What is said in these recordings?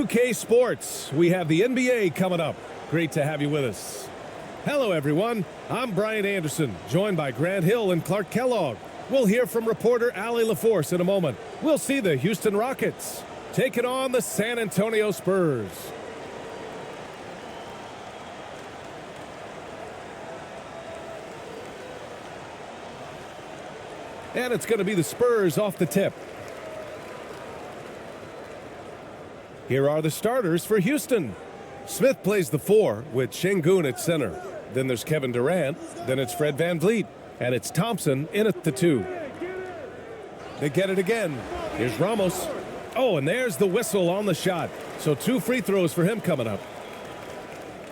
2K Sports, we have the NBA coming up. Great to have you with us. Hello everyone, I'm Bryan Anderson, joined by Grant Hill and Clark Kellogg. We'll hear from reporter Allie LaForce in a moment. We'll see the Houston Rockets taking on the San Antonio Spurs. And it's going to be the Spurs off the tip. Here are the starters for Houston. Smith plays the 4 with Şengün at center. Then there's Kevin Durant. Then it's Fred VanVleet. And it's Thompson in at the 2. They get it again. Here's Ramos. Oh, and there's the whistle on the shot. So 2 free throws for him coming up.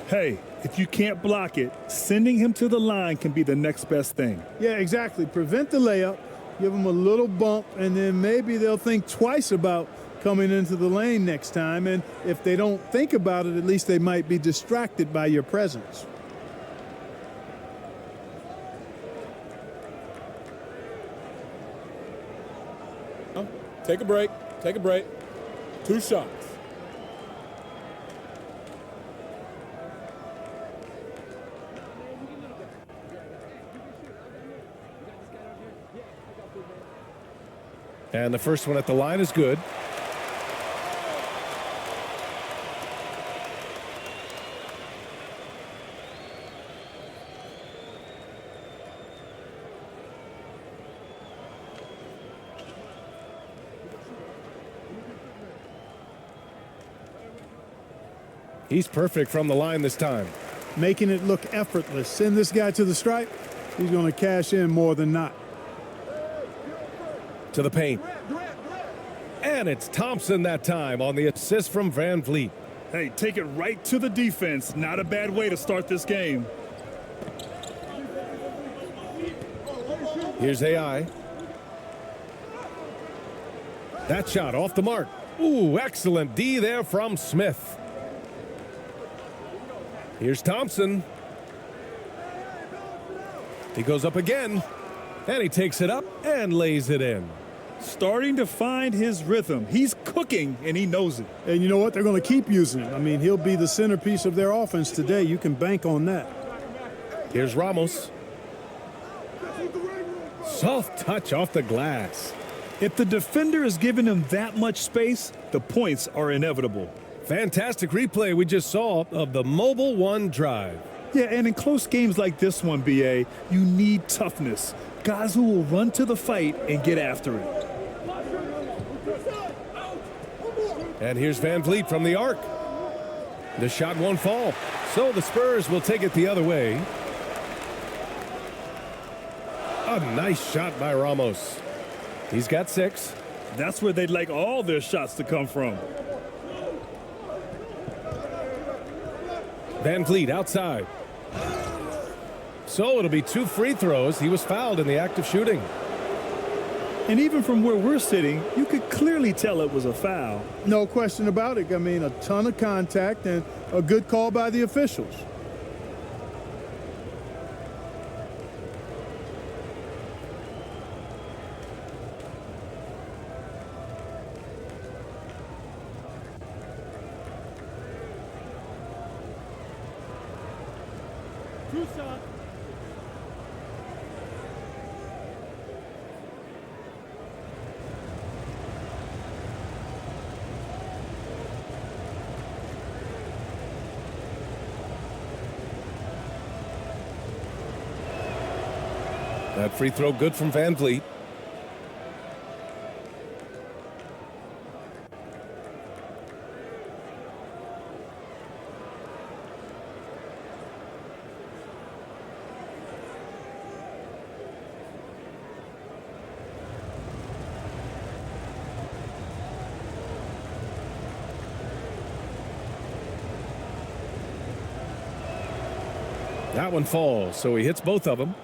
Hey, if you can't block it, sending him to the line can be the next best thing. Yeah, exactly. Prevent the layup, give them a little bump, and then maybe they'll think twice about coming into the lane next time. And if they don't think about it, at least they might be distracted by your presence. Take a break. Take a break. 2 shots. And the first one at the line is good. He's perfect from the line this time. Making it look effortless. Send this guy to the stripe. He's going to cash in more than not. To the paint. And it's Thompson that time on the assist from VanVleet. Hey, take it right to the defense. Not a bad way to start this game. Here's AI. That shot off the mark. Ooh, excellent D there from Smith. Here's Thompson. He goes up again, and he takes it up and lays it in. Starting to find his rhythm. He's cooking, and he knows it. And you know what? They're going to keep using him. I mean, he'll be the centerpiece of their offense today. You can bank on that. Here's Ramos. Soft touch off the glass. If the defender is giving him that much space, the points are inevitable. Fantastic replay we just saw of the Mobile One drive. Yeah, and in close games like this one, BA, you need toughness. Guys who will run to the fight and get after it. And here's VanVleet from the arc. The shot won't fall, so the Spurs will take it the other way. A nice shot by Ramos. He's got 6. That's where they'd like all their shots to come from. VanVleet outside. So it'll be 2 free throws. He was fouled in the act of shooting. And even from where we're sitting, you could clearly tell it was a foul. No question about it. I mean, a ton of contact and a good call by the officials. That free throw good from VanVleet. That one falls, so he hits both of them.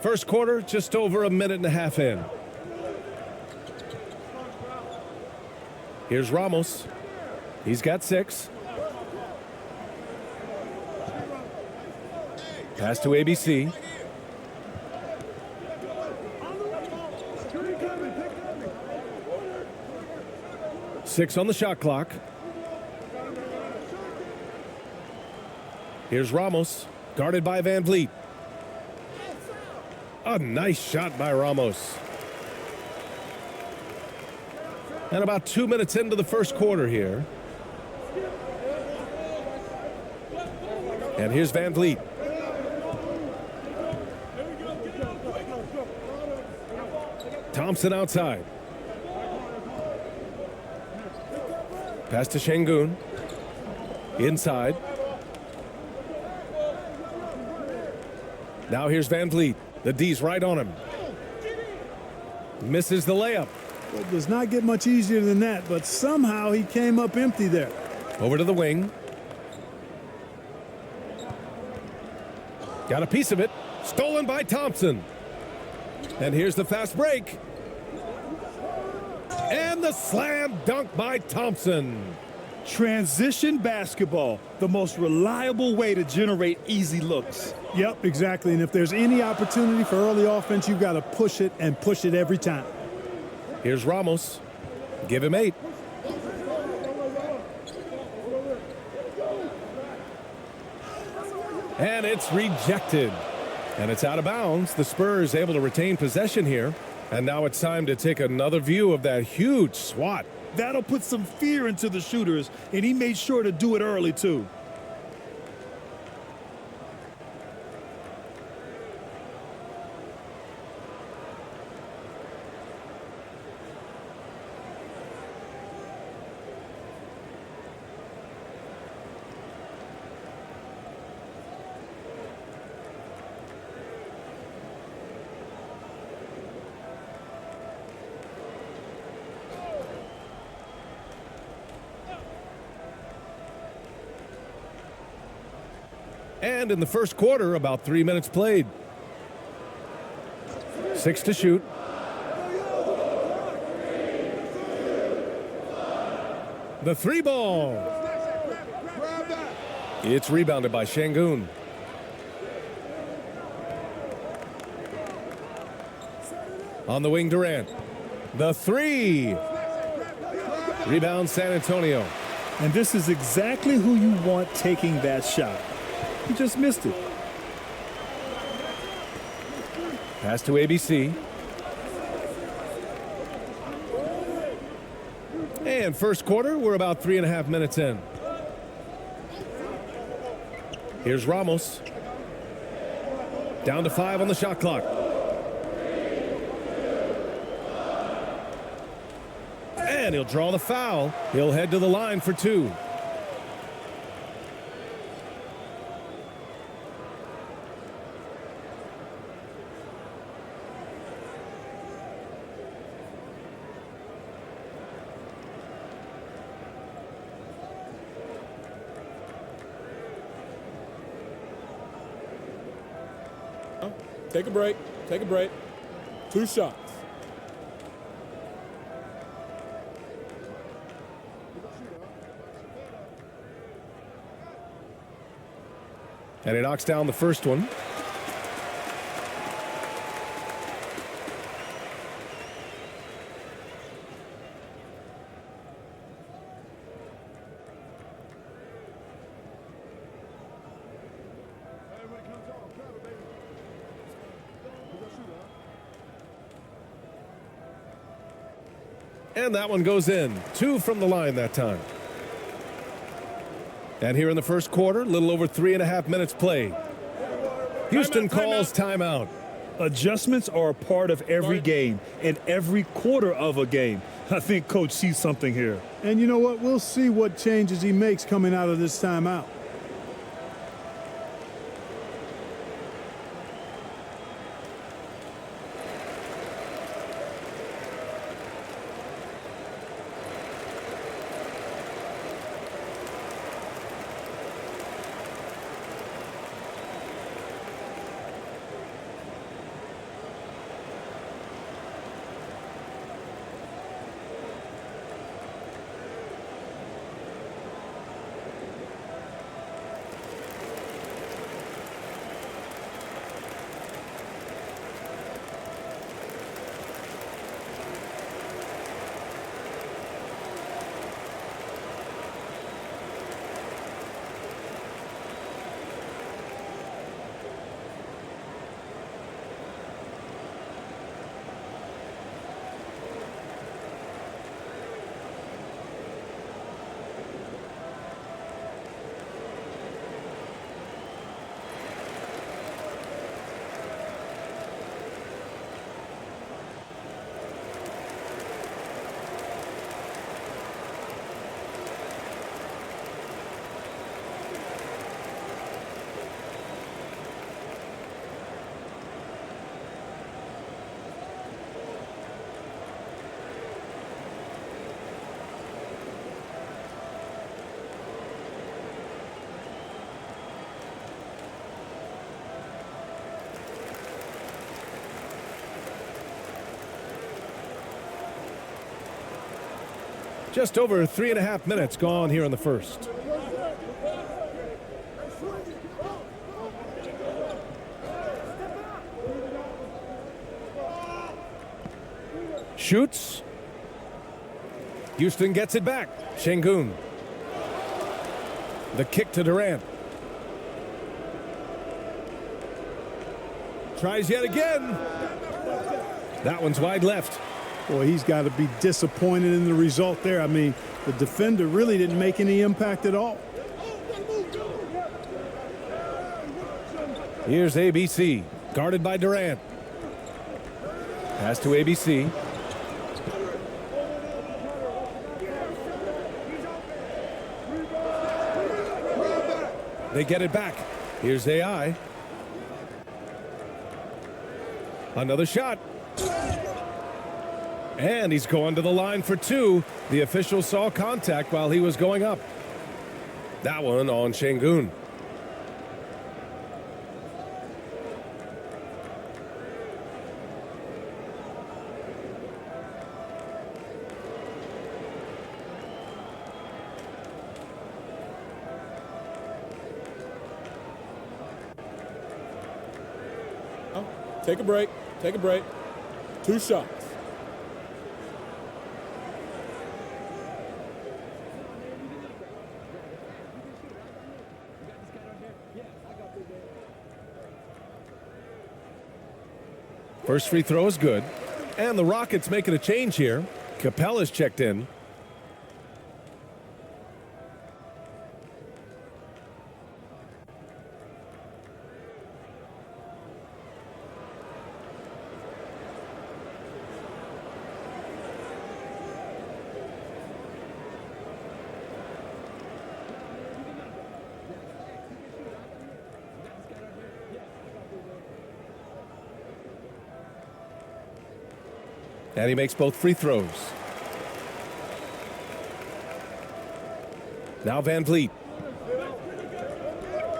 First quarter, just over a minute and a half in. Here's Ramos. He's got 6. Pass to ABC. 6 on the shot clock. Here's Ramos, guarded by Van Vliet. A nice shot by Ramos. And about 2 minutes into the first quarter here. And here's Van Vliet. Thompson outside. Pass to Şengün. Inside. Now here's Van Vliet. The D's right on him. Misses the layup. It does not get much easier than that, but somehow he came up empty there. Over to the wing. Got a piece of it. Stolen by Thompson. And here's the fast break. And the slam dunk by Thompson. Transition basketball, the most reliable way to generate easy looks. Yep, exactly. And if there's any opportunity for early offense, you've got to push it and push it every time. Here's Ramos. Give him 8. And it's rejected. And it's out of bounds. The Spurs able to retain possession here. And now it's time to take another view of that huge swat. That'll put some fear into the shooters, and he made sure to do it early, too. And in the first quarter, about 3 minutes played. 6 to shoot. The 3 ball. It's rebounded by Şengün. On the wing, Durant. The 3. Rebound, San Antonio. And this is exactly who you want taking that shot. He just missed it. Pass to ABC. And first quarter, we're about 3.5 minutes in. Here's Ramos. Down to 5 on the shot clock. And he'll draw the foul. He'll head to the line for 2. Take a break. Take a break. 2 shots. And he knocks down the first one. And that one goes in. 2 from the line that time. And here in the first quarter, a little over 3.5 minutes played. Houston calls timeout. Adjustments are a part of every game and every quarter of a game. I think Coach sees something here. And you know what? We'll see what changes he makes coming out of this timeout. Just over 3.5 minutes gone here in the first. Shoots. Houston gets it back. Şengün. The kick to Durant. Tries yet again. That one's wide left. Boy, he's got to be disappointed in the result there. I mean, the defender really didn't make any impact at all. Here's ABC, guarded by Durant. Pass to ABC. They get it back. Here's AI. Another shot. And he's going to the line for two. The official saw contact while he was going up. That one on Şengün. Take a break. Take a break. 2 shots. First free throw is good. And the Rockets making a change here. Capella's checked in. And he makes both free throws. Now Van Vliet.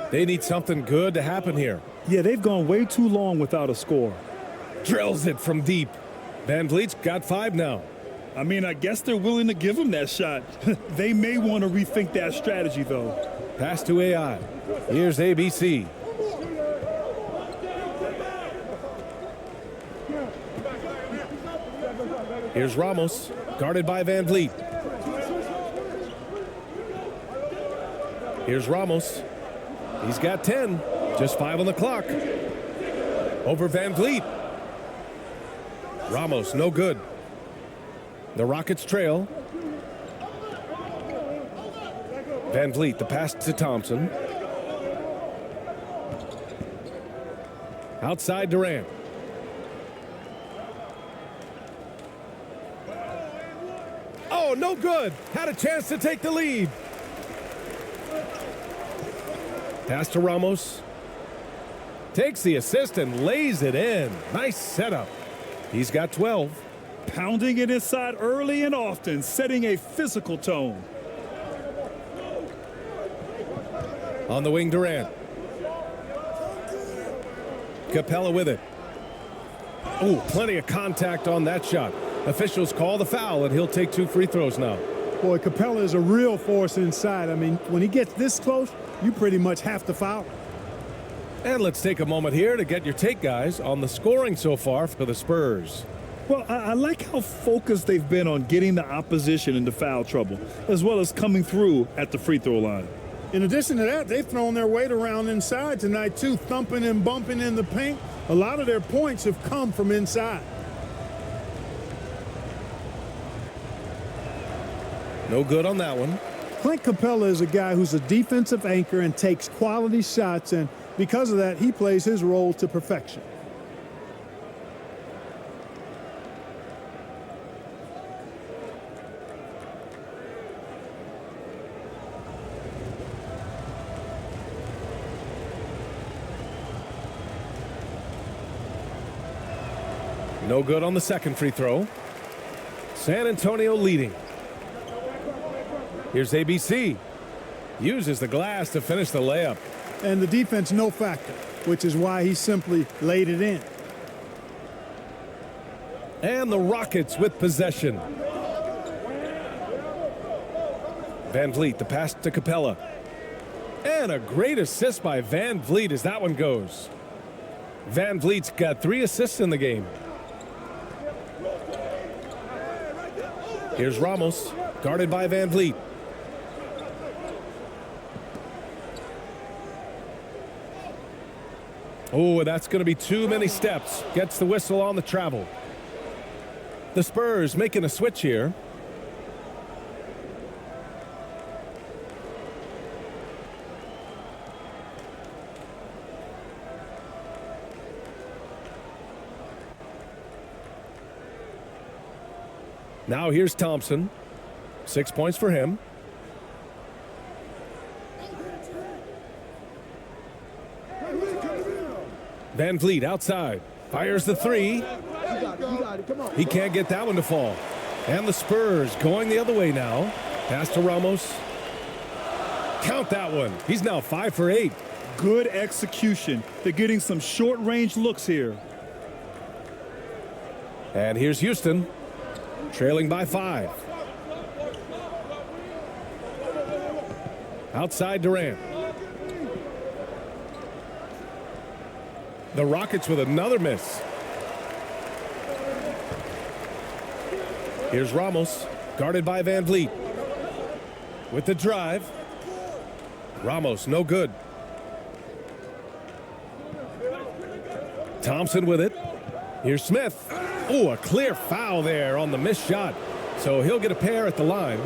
They need something good to happen here. Yeah, they've gone way too long without a score. Drills it from deep. Van Vliet's got 5 now. I mean, I guess they're willing to give him that shot. They may want to rethink that strategy, though. Pass to AI. Here's ABC. Here's Ramos, guarded by Van Vliet. Here's Ramos. He's got 10. Just 5 on the clock. Over Van Vliet. Ramos, no good. The Rockets trail. Van Vliet, the pass to Thompson. Outside Durant. Oh, no good. Had a chance to take the lead. Pass to Ramos. Takes the assist and lays it in. Nice setup. He's got 12. Pounding it inside early and often, setting a physical tone. On the wing, Durant. Capella with it. Oh, plenty of contact on that shot. Officials call the foul, and he'll take 2 free throws now. Boy, Capella is a real force inside. I mean, when he gets this close, you pretty much have to foul. And let's take a moment here to get your take, guys, on the scoring so far for the Spurs. Well, I like how focused they've been on getting the opposition into foul trouble, as well as coming through at the free throw line. In addition to that, they've thrown their weight around inside tonight, too, thumping and bumping in the paint. A lot of their points have come from inside. No good on that one. Clint Capella is a guy who's a defensive anchor and takes quality shots, and because of that, he plays his role to perfection. No good on the second free throw. San Antonio leading. Here's ABC. Uses the glass to finish the layup. And the defense no factor, which is why he simply laid it in. And the Rockets with possession. Van Vliet, the pass to Capella. And a great assist by Van Vliet as that one goes. Van Vliet's got 3 assists in the game. Here's Ramos, guarded by Van Vliet. Oh, that's going to be too many steps. Gets the whistle on the travel. The Spurs making a switch here. Now here's Thompson. 6 points for him. Van Vliet outside. Fires the 3. He can't get that one to fall. And the Spurs going the other way now. Pass to Ramos. Count that one. He's now 5 for 8. Good execution. They're getting some short-range looks here. And here's Houston, trailing by 5. Outside Durant. The Rockets with another miss. Here's Ramos, guarded by Van Vliet. With the drive. Ramos, no good. Thompson with it. Here's Smith. Oh, a clear foul there on the missed shot. So he'll get a pair at the line.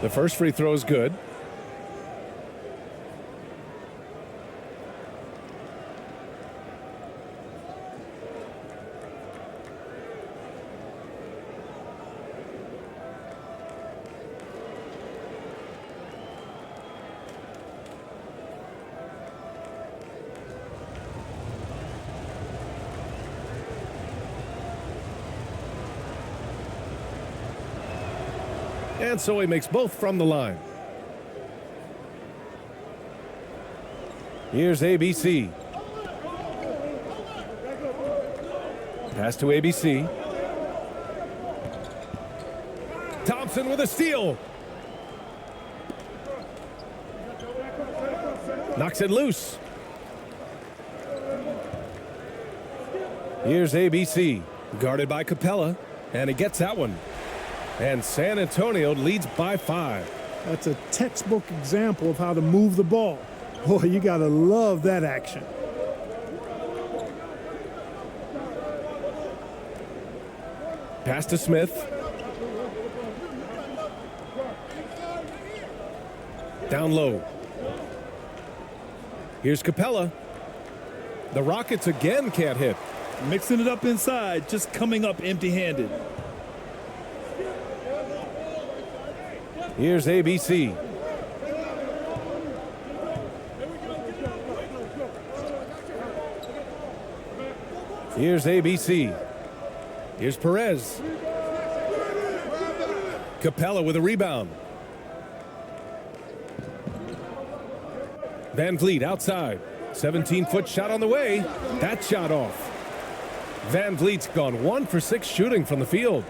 The first free throw is good. And so he makes both from the line. Here's ABC. Pass to ABC. Thompson with a steal. Knocks it loose. Here's ABC, guarded by Capella, and he gets that one. And San Antonio leads by 5. That's a textbook example of how to move the ball. Boy, you got to love that action. Pass to Smith. Down low. Here's Capella. The Rockets again can't hit. Mixing it up inside, just coming up empty-handed. Here's ABC. Here's ABC. Here's Perez. Capella with a rebound. Van Vliet outside. 17-foot shot on the way. That shot off. Van Vliet's gone 1 for 6 shooting from the field.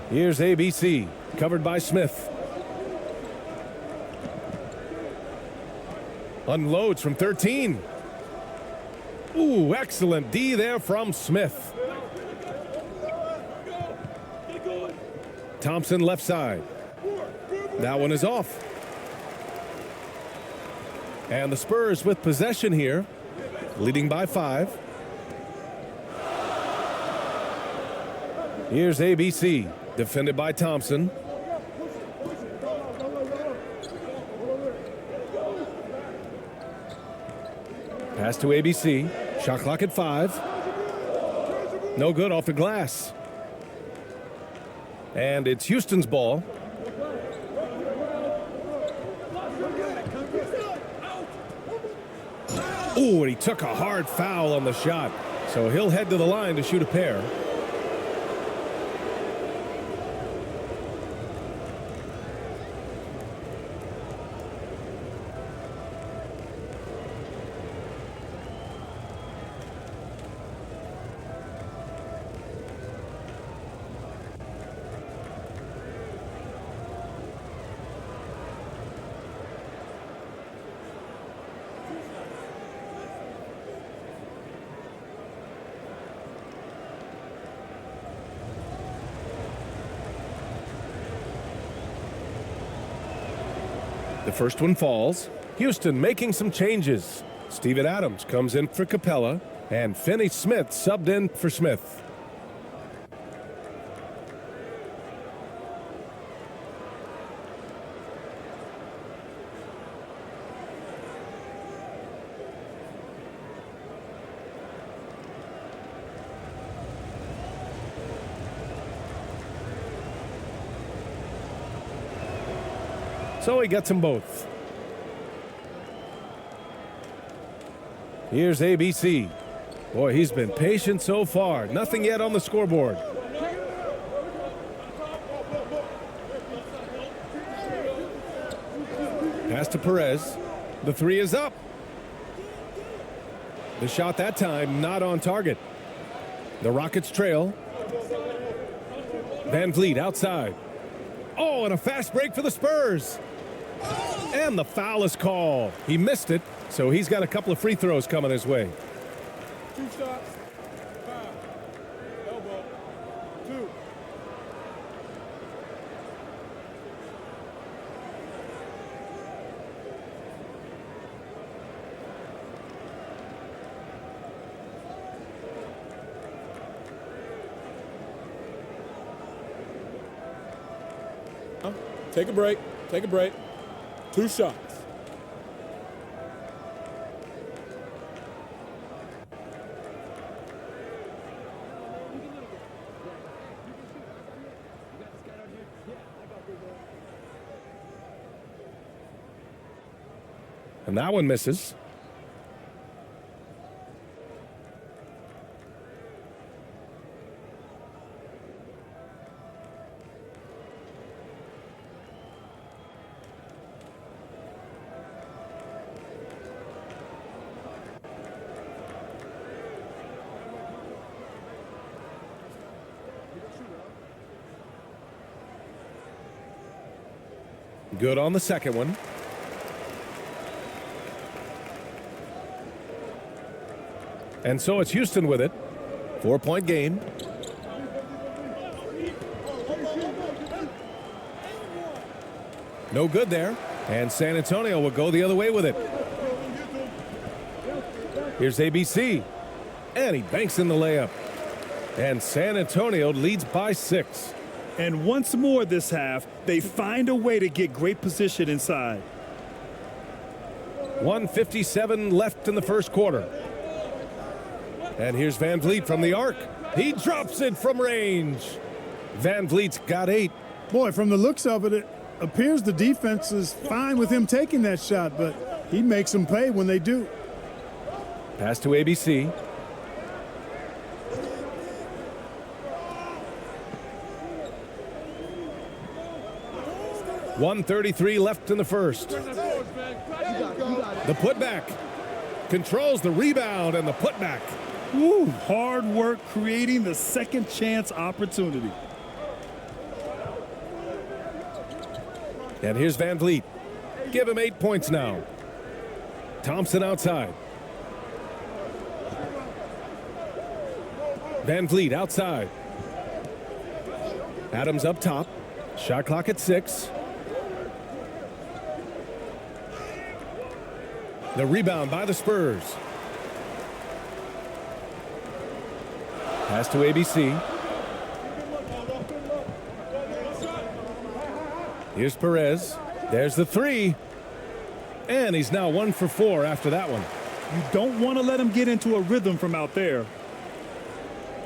Here's ABC, covered by Smith. Unloads from 13. Ooh, excellent D there from Smith. Thompson left side. That one is off. And the Spurs with possession here, leading by 5. Here's ABC. Defended by Thompson. Pass to ABC. Shot clock at 5. No good off the glass. And it's Houston's ball. Ooh, and he took a hard foul on the shot. So he'll head to the line to shoot a pair. The first one falls. Houston making some changes. Steven Adams comes in for Capella, and Finney Smith subbed in for Smith. So he gets them both. Here's ABC. Boy, he's been patient so far. Nothing yet on the scoreboard. Pass to Perez. The three is up. The shot that time not on target. The Rockets trail. Van Vliet outside. Oh, and a fast break for the Spurs. And the foul is called. He missed it, so he's got a couple of free throws coming his way. 2 shots. 5. Elbow. 2. Take a break. Take a break. 2 shots. And that one misses. Good on the second one. And so it's Houston with it. 4-point game. No good there. And San Antonio will go the other way with it. Here's ABC. And he banks in the layup. And San Antonio leads by 6. And once more this half, they find a way to get great position inside. 1:57 left in the first quarter. And here's Van Vliet from the arc. He drops it from range. Van Vliet's got 8. Boy, from the looks of it, it appears the defense is fine with him taking that shot, but he makes them pay when they do. Pass to ABC. .133 left in the first. The putback. Controls the rebound and the putback. Woo, hard work creating the second chance opportunity. And here's Van Vliet. Give him 8 points now. Thompson outside. Van Vliet outside. Adams up top. Shot clock at 6. The rebound by the Spurs. Pass to ABC. Here's Perez. There's the 3. And he's now 1 for 4 after that one. You don't want to let him get into a rhythm from out there.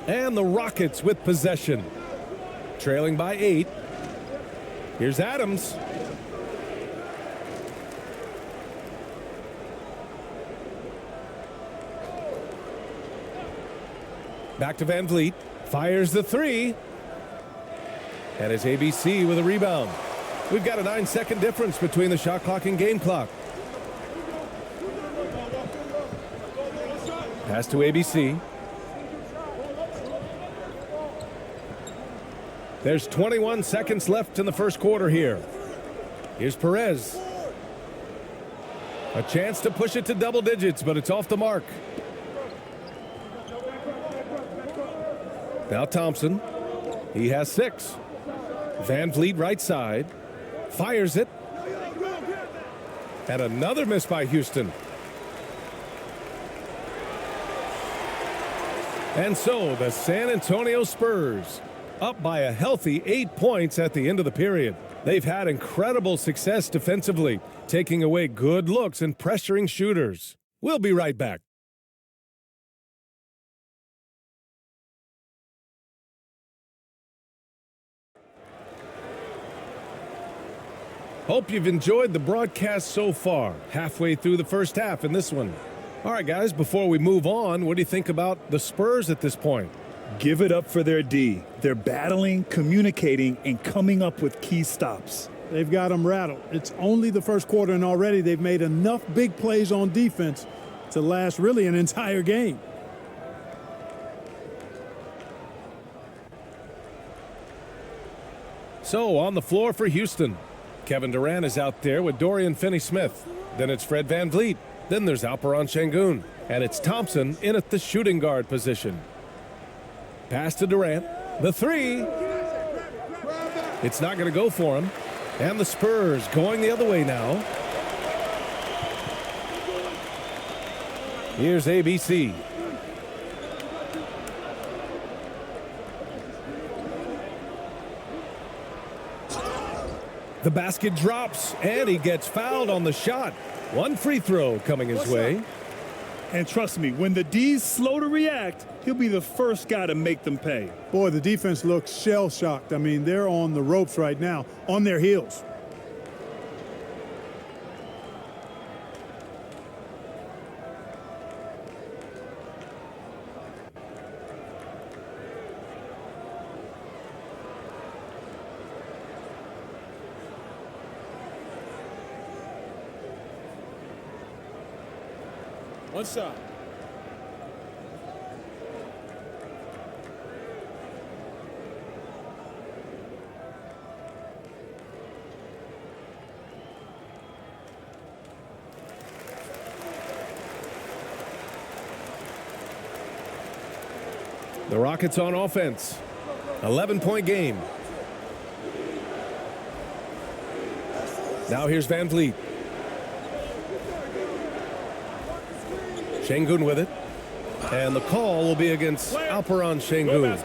And the Rockets with possession. Trailing by 8. Here's Adams. Back to Van Vliet. Fires the three. And it's ABC with a rebound. We've got a 9-second difference between the shot clock and game clock. Pass to ABC. There's 21 seconds left in the first quarter here. Here's Perez. A chance to push it to double digits, but it's off the mark. Now Thompson. He has 6. Van Vliet right side. Fires it. And another miss by Houston. And so the San Antonio Spurs up by a healthy 8 points at the end of the period. They've had incredible success defensively, taking away good looks and pressuring shooters. We'll be right back. Hope you've enjoyed the broadcast so far. Halfway through the first half in this one. All right, guys, before we move on, what do you think about the Spurs at this point? Give it up for their D. They're battling, communicating, and coming up with key stops. They've got them rattled. It's only the first quarter, and already they've made enough big plays on defense to last really an entire game. So, on the floor for Houston. Kevin Durant is out there with Dorian Finney-Smith. Then it's Fred Van Vliet. Then there's Alperen Şengün. And it's Thompson in at the shooting guard position. Pass to Durant. The three. It's not going to go for him. And the Spurs going the other way now. Here's ABC. The basket drops, and he gets fouled on the shot. One free throw coming his way. And trust me, when the D's slow to react, he'll be the first guy to make them pay. Boy, the defense looks shell-shocked. I mean, they're on the ropes right now, on their heels. One shot. The Rockets on offense. 11-point game. Now here's Van Vliet. Şengün with it. And the call will be against Alperen Şengün.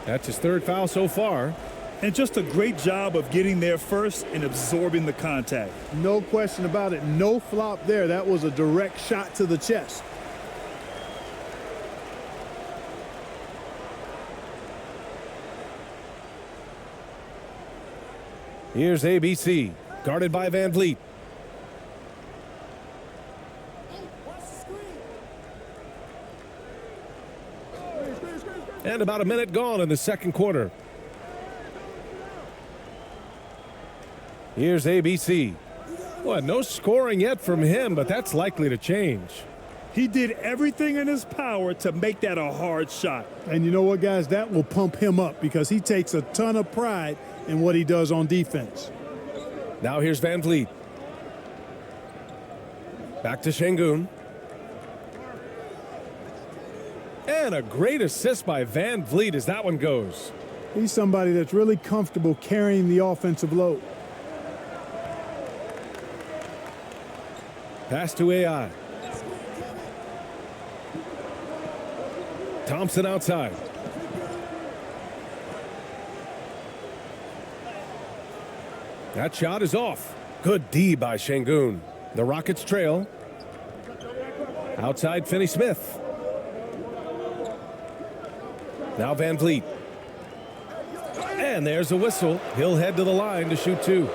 That's his third foul so far. And just a great job of getting there first and absorbing the contact. No question about it. No flop there. That was a direct shot to the chest. Here's ABC, guarded by Van Vliet. And about a minute gone in the second quarter. Here's ABC. Well, no scoring yet from him, but that's likely to change. He did everything in his power to make that a hard shot. And you know what, guys? That will pump him up because he takes a ton of pride in what he does on defense. Now here's Van Vliet. Back to Şengün. And a great assist by Van Vliet as that one goes. He's somebody that's really comfortable carrying the offensive load. Pass to AI. Thompson outside. That shot is off. Good D by Şengün. The Rockets trail. Outside Finney-Smith. Now Van Vliet. And there's a whistle. He'll head to the line to shoot two.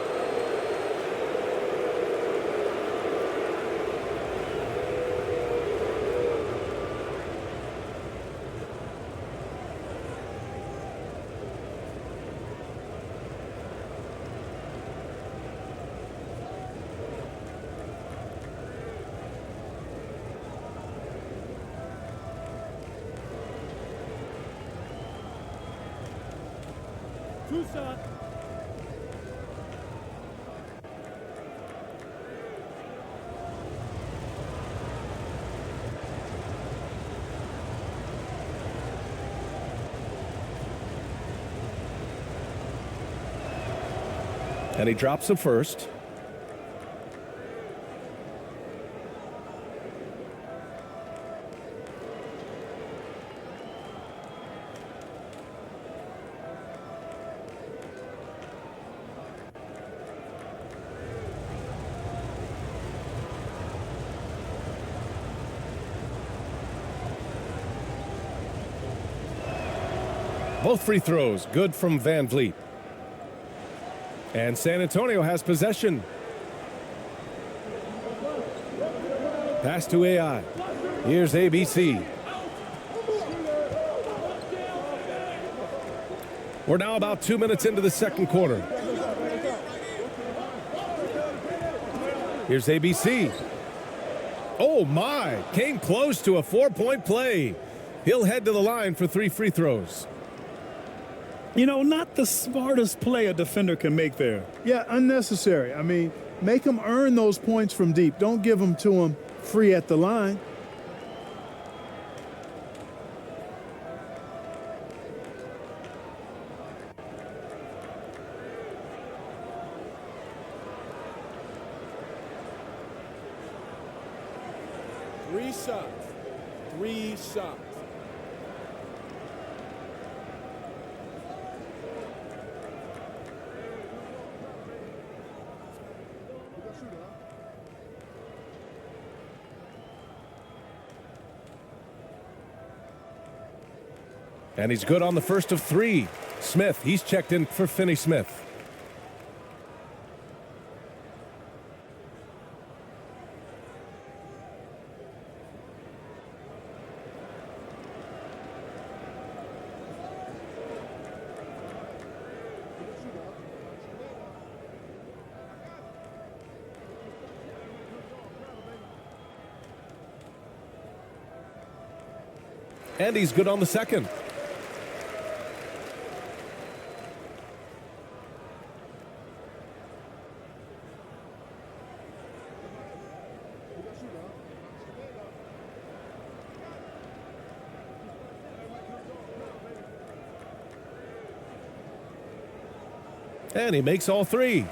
And he drops the first. Both free throws good from Van Vliet. And San Antonio has possession. Pass to AI. Here's ABC. We're now about 2 minutes into the second quarter. Here's ABC. Oh my, came close to a 4-point play. He'll head to the line for 3 free throws. You know, not the smartest play a defender can make there. Yeah, unnecessary. I mean, make them earn those points from deep. Don't give them to them free at the line. Three shots. And he's good on the first of 3. Smith, he's checked in for Finney Smith. And he's good on the second. And he makes all 3.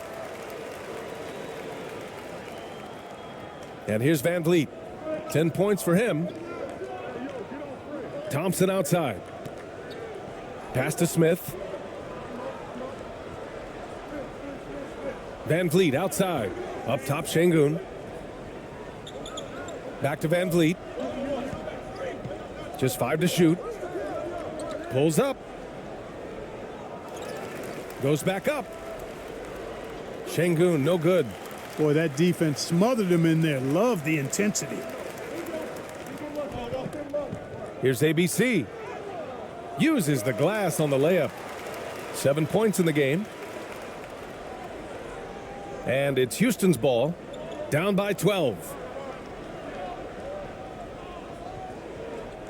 And here's Van Vliet. 10 points for him. Thompson outside. Pass to Smith. Van Vliet outside. Up top, Şengün. Back to Van Vliet. Just 5 to shoot. Pulls up. Goes back up. Şengün, no good. Boy, that defense smothered him in there. Love the intensity. Here's ABC. Uses the glass on the layup. 7 points in the game. And it's Houston's ball. Down by 12.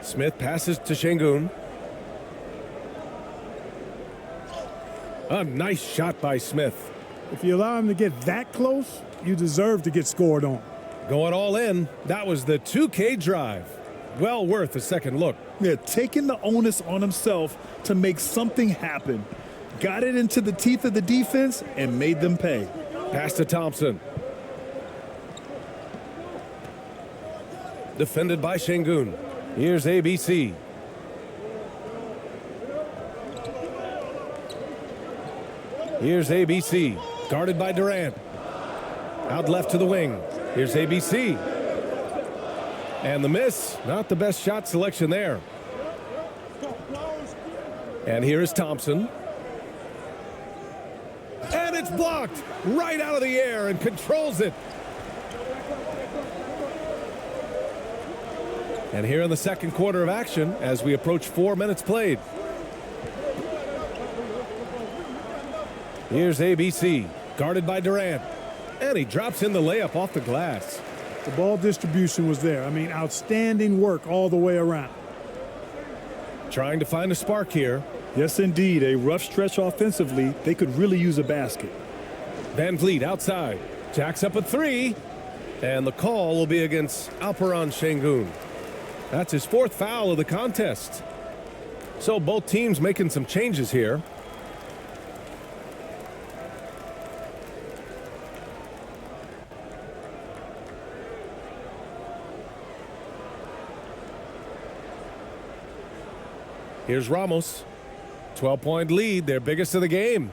Smith passes to Şengün. A nice shot by Smith. If you allow him to get that close, you deserve to get scored on. Going all in. That was the 2K drive. Well worth a second look. Yeah, taking the onus on himself to make something happen. Got it into the teeth of the defense and made them pay. Pass to Thompson. Defended by Şengün. Here's ABC. Here's ABC. Guarded by Durant. Out left to the wing. Here's ABC. And the miss. Not the best shot selection there. And here is Thompson. And it's blocked right out of the air and controls it. And here in the second quarter of action as we approach 4 minutes played. Here's ABC, guarded by Durant. And he drops in the layup off the glass. The ball distribution was there. I mean, outstanding work all the way around. Trying to find a spark here. Yes, indeed. A rough stretch offensively. They could really use a basket. Van Vliet outside. Jacks up a three. And the call will be against Alperon Şengün. That's his fourth foul of the contest. So both teams making some changes here. Here's Ramos. 12-point lead, their biggest of the game.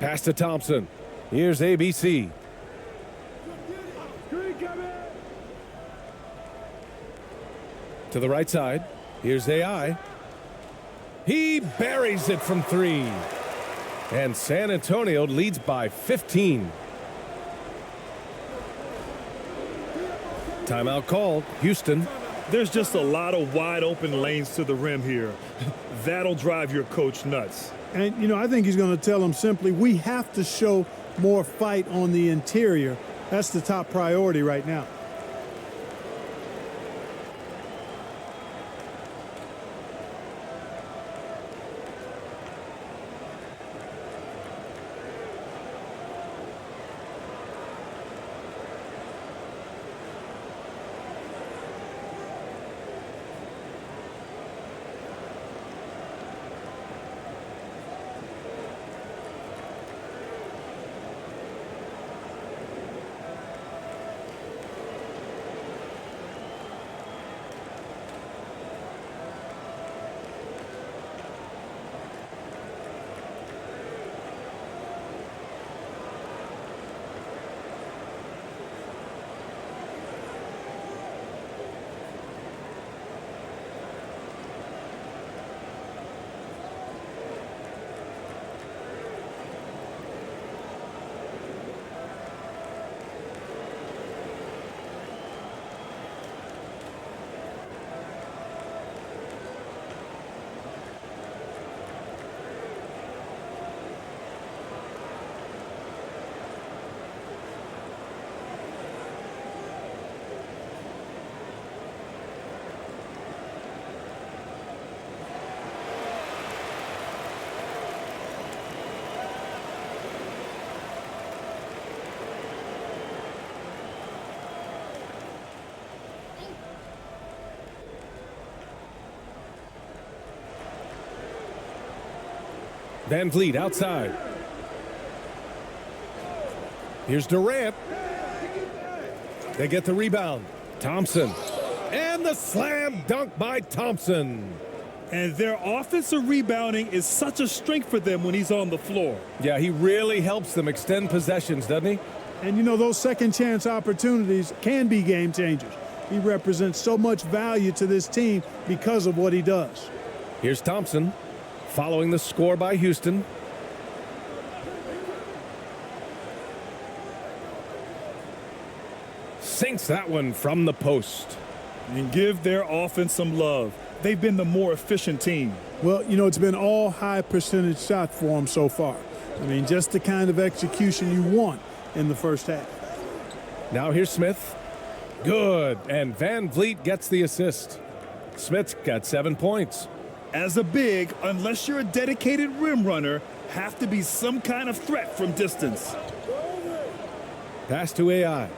Pass to Thompson. Here's ABC. To the right side. Here's AI. He buries it from three. And San Antonio leads by 15. Timeout called. Houston. There's just a lot of wide open lanes to the rim here. That'll drive your coach nuts. And, you know, I think he's going to tell them simply, we have to show more fight on the interior. That's the top priority right now. Van Vliet outside. Here's Durant. They get the rebound. Thompson. And the slam dunk by Thompson. And their offensive rebounding is such a strength for them when he's on the floor. Yeah, he really helps them extend possessions, doesn't he? And, you know, those second chance opportunities can be game changers. He represents so much value to this team because of what he does. Here's Thompson. Following the score by Houston. Sinks that one from the post. And give their offense some love. They've been the more efficient team. Well, you know, it's been all high percentage shots for them so far. I mean, just the kind of execution you want in the first half. Now here's Smith. Good. And Van Vliet gets the assist. Smith's got 7 points. As a big, unless you're a dedicated rim runner, have to be some kind of threat from distance. Pass to AI.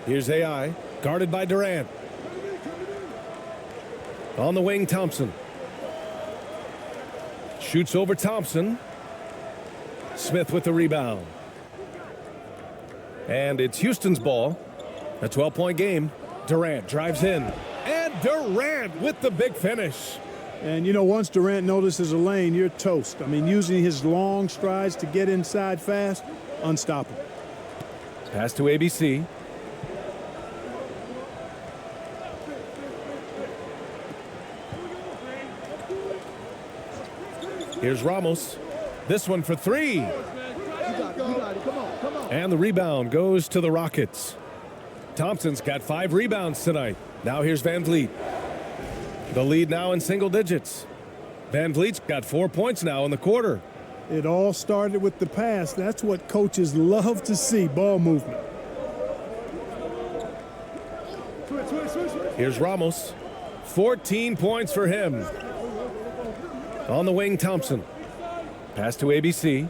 Here's AI, guarded by Durant. On the wing, Thompson. Shoots over Thompson. Smith with the rebound. And it's Houston's ball. A 12-point game. Durant drives in. And Durant with the big finish. And, you know, once Durant notices a lane, you're toast. I mean, using his long strides to get inside fast, unstoppable. Pass to ABC. Here's Ramos. This one for three. And the rebound goes to the Rockets. Thompson's got 5 rebounds tonight. Now here's Van Vliet. The lead now in single digits. Van Vliet's got 4 points now in the quarter. It all started with the pass. That's what coaches love to see, ball movement. Here's Ramos. 14 points for him. On the wing, Thompson. Pass to ABC.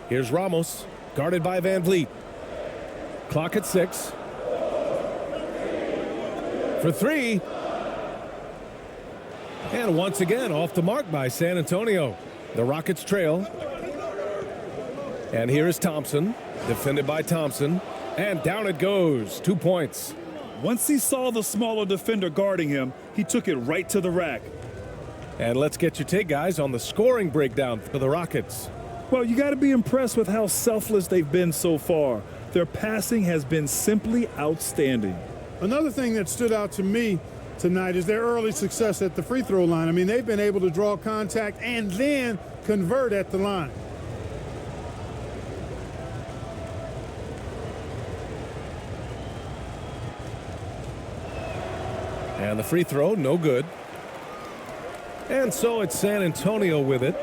Here's Ramos, guarded by Van Vliet. Clock at 6. For 3. And once again, off the mark by San Antonio. The Rockets trail. And here is Thompson, defended by Thompson. And down it goes, 2 points. Once he saw the smaller defender guarding him, he took it right to the rack. And let's get your take, guys, on the scoring breakdown for the Rockets. Well, you got to be impressed with how selfless they've been so far. Their passing has been simply outstanding. Another thing that stood out to me tonight is their early success at the free throw line. I mean, they've been able to draw contact and then convert at the line. And the free throw, no good. And so it's San Antonio with it.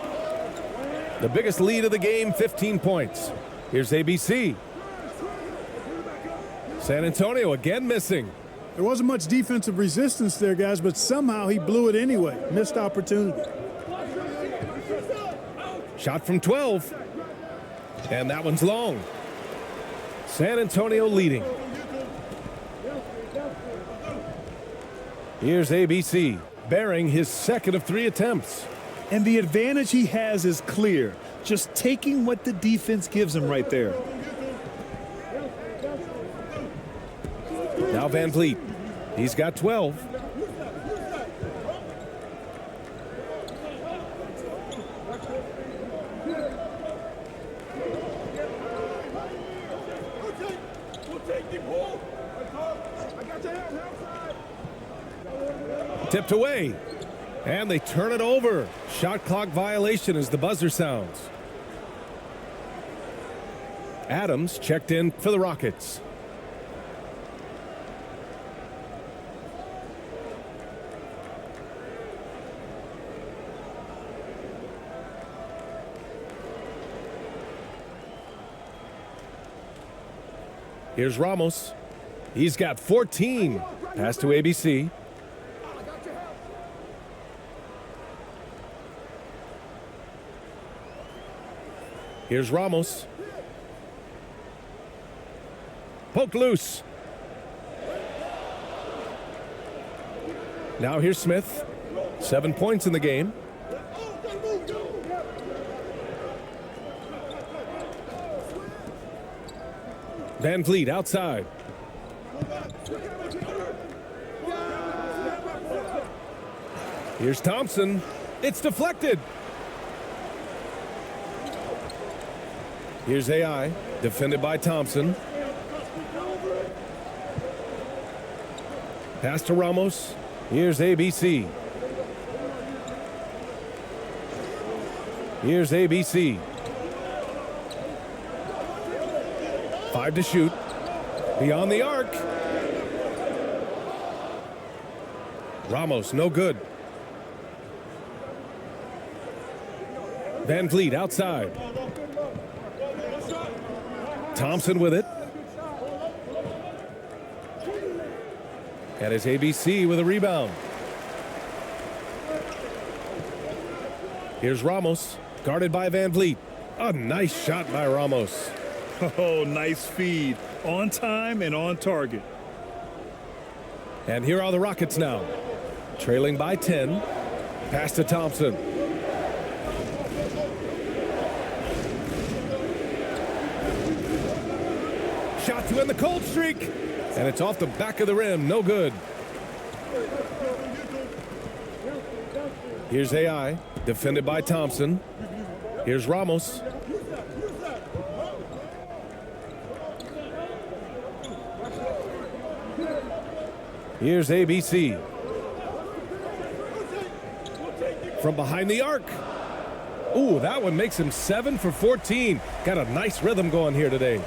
The biggest lead of the game, 15 points. Here's ABC. San Antonio again missing. There wasn't much defensive resistance there, guys, but somehow he blew it anyway. Missed opportunity. Shot from 12. And that one's long. San Antonio leading. Here's ABC, bearing his second of 3 attempts. And the advantage he has is clear. Just taking what the defense gives him right there. Now Van Vliet. He's got 12. Tipped away. And they turn it over. Shot clock violation as the buzzer sounds. Adams checked in for the Rockets. Here's Ramos. He's got 14. Pass to ABC. Here's Ramos. Poked loose. Now here's Smith. 7 points in the game. Van Vliet outside. Here's Thompson. It's deflected. Here's AI, defended by Thompson. Pass to Ramos. Here's ABC. Here's ABC. 5 to shoot. Beyond the arc. Ramos, no good. Van Vliet outside. Thompson with it. And it's ABC with a rebound. Here's Ramos, guarded by Van Vliet. A nice shot by Ramos. Oh, nice feed. On time and on target. And here are the Rockets now. Trailing by 10. Pass to Thompson. Shot to end the cold streak. And it's off the back of the rim. No good. Here's AI, defended by Thompson. Here's Ramos. Here's ABC. From behind the arc. Ooh, that one makes him 7 for 14. Got a nice rhythm going here today.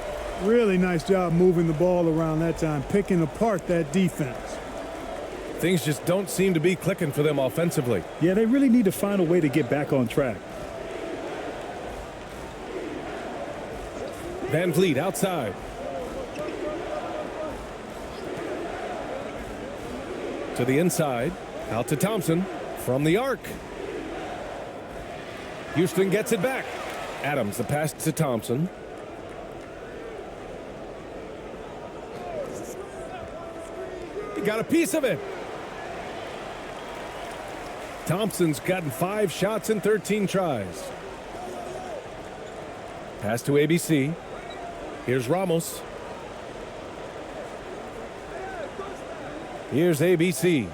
Really nice job moving the ball around that time, picking apart that defense. Things just don't seem to be clicking for them offensively. Yeah, they really need to find a way to get back on track. Van Vliet outside. To the inside. Out to Thompson. From the arc. Houston gets it back. Adams, the pass to Thompson. He got a piece of it. Thompson's gotten 5 shots in 13 tries. Pass to ABC. Here's Ramos. Here's ABC.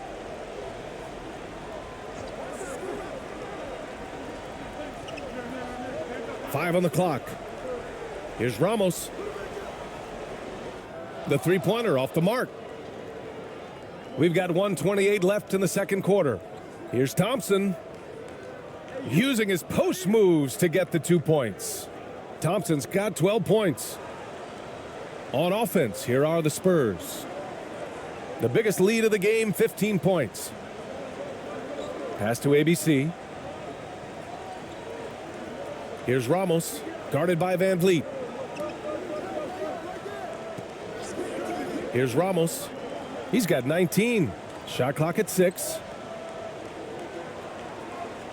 Five on the clock. Here's Ramos. The three-pointer off the mark. We've got 1:28 left in the second quarter. Here's Thompson. Using his post moves to get the 2 points. Thompson's got 12 points. On offense, here are the Spurs. The biggest lead of the game, 15 points. Pass to ABC. Here's Ramos, guarded by Van Vliet. Here's Ramos. He's got 19. Shot clock at 6.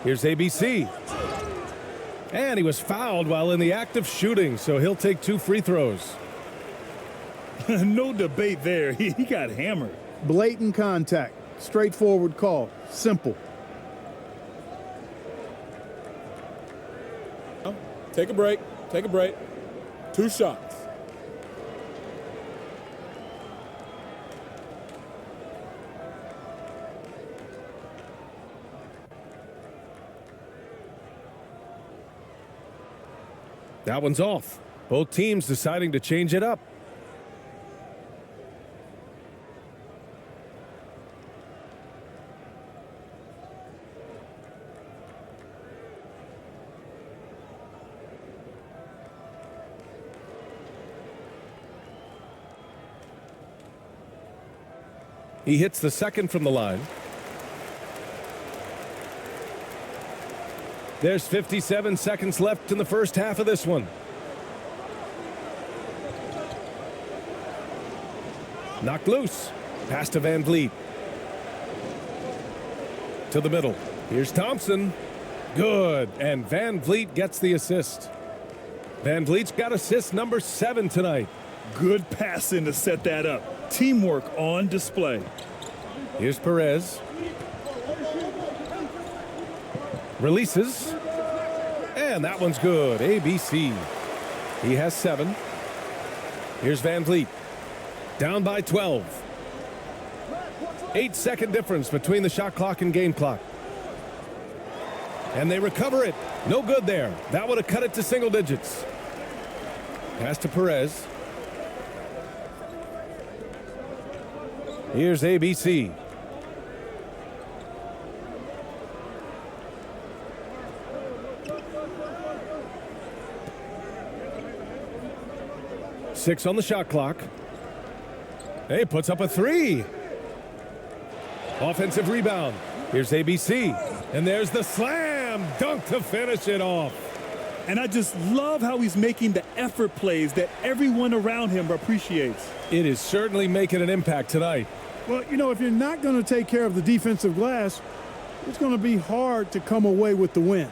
Here's ABC. And he was fouled while in the act of shooting, so he'll take 2 free throws. No debate there. He got hammered. Blatant contact. Straightforward call. Simple. Take a break. Take a break. 2 shots. That one's off. Both teams deciding to change it up. He hits the second from the line. There's 57 seconds left in the first half of this one. Knocked loose. Pass to Van Vliet. To the middle. Here's Thompson. Good. And Van Vliet gets the assist. Van Vliet's got assist number 7 tonight. Good passing to set that up. Teamwork on display. Here's Perez. Releases. And that one's good. ABC. He has 7. Here's Van Vliet. Down by 12. 8-second difference between the shot clock and game clock. And they recover it. No good there. That would have cut it to single digits. Pass to Perez. Here's ABC. Six on the shot clock. Hey, puts up a 3. Offensive rebound. Here's ABC. And there's the slam dunk to finish it off. And I just love how he's making the effort plays that everyone around him appreciates. It is certainly making an impact tonight. Well, you know, if you're not going to take care of the defensive glass, it's going to be hard to come away with the win.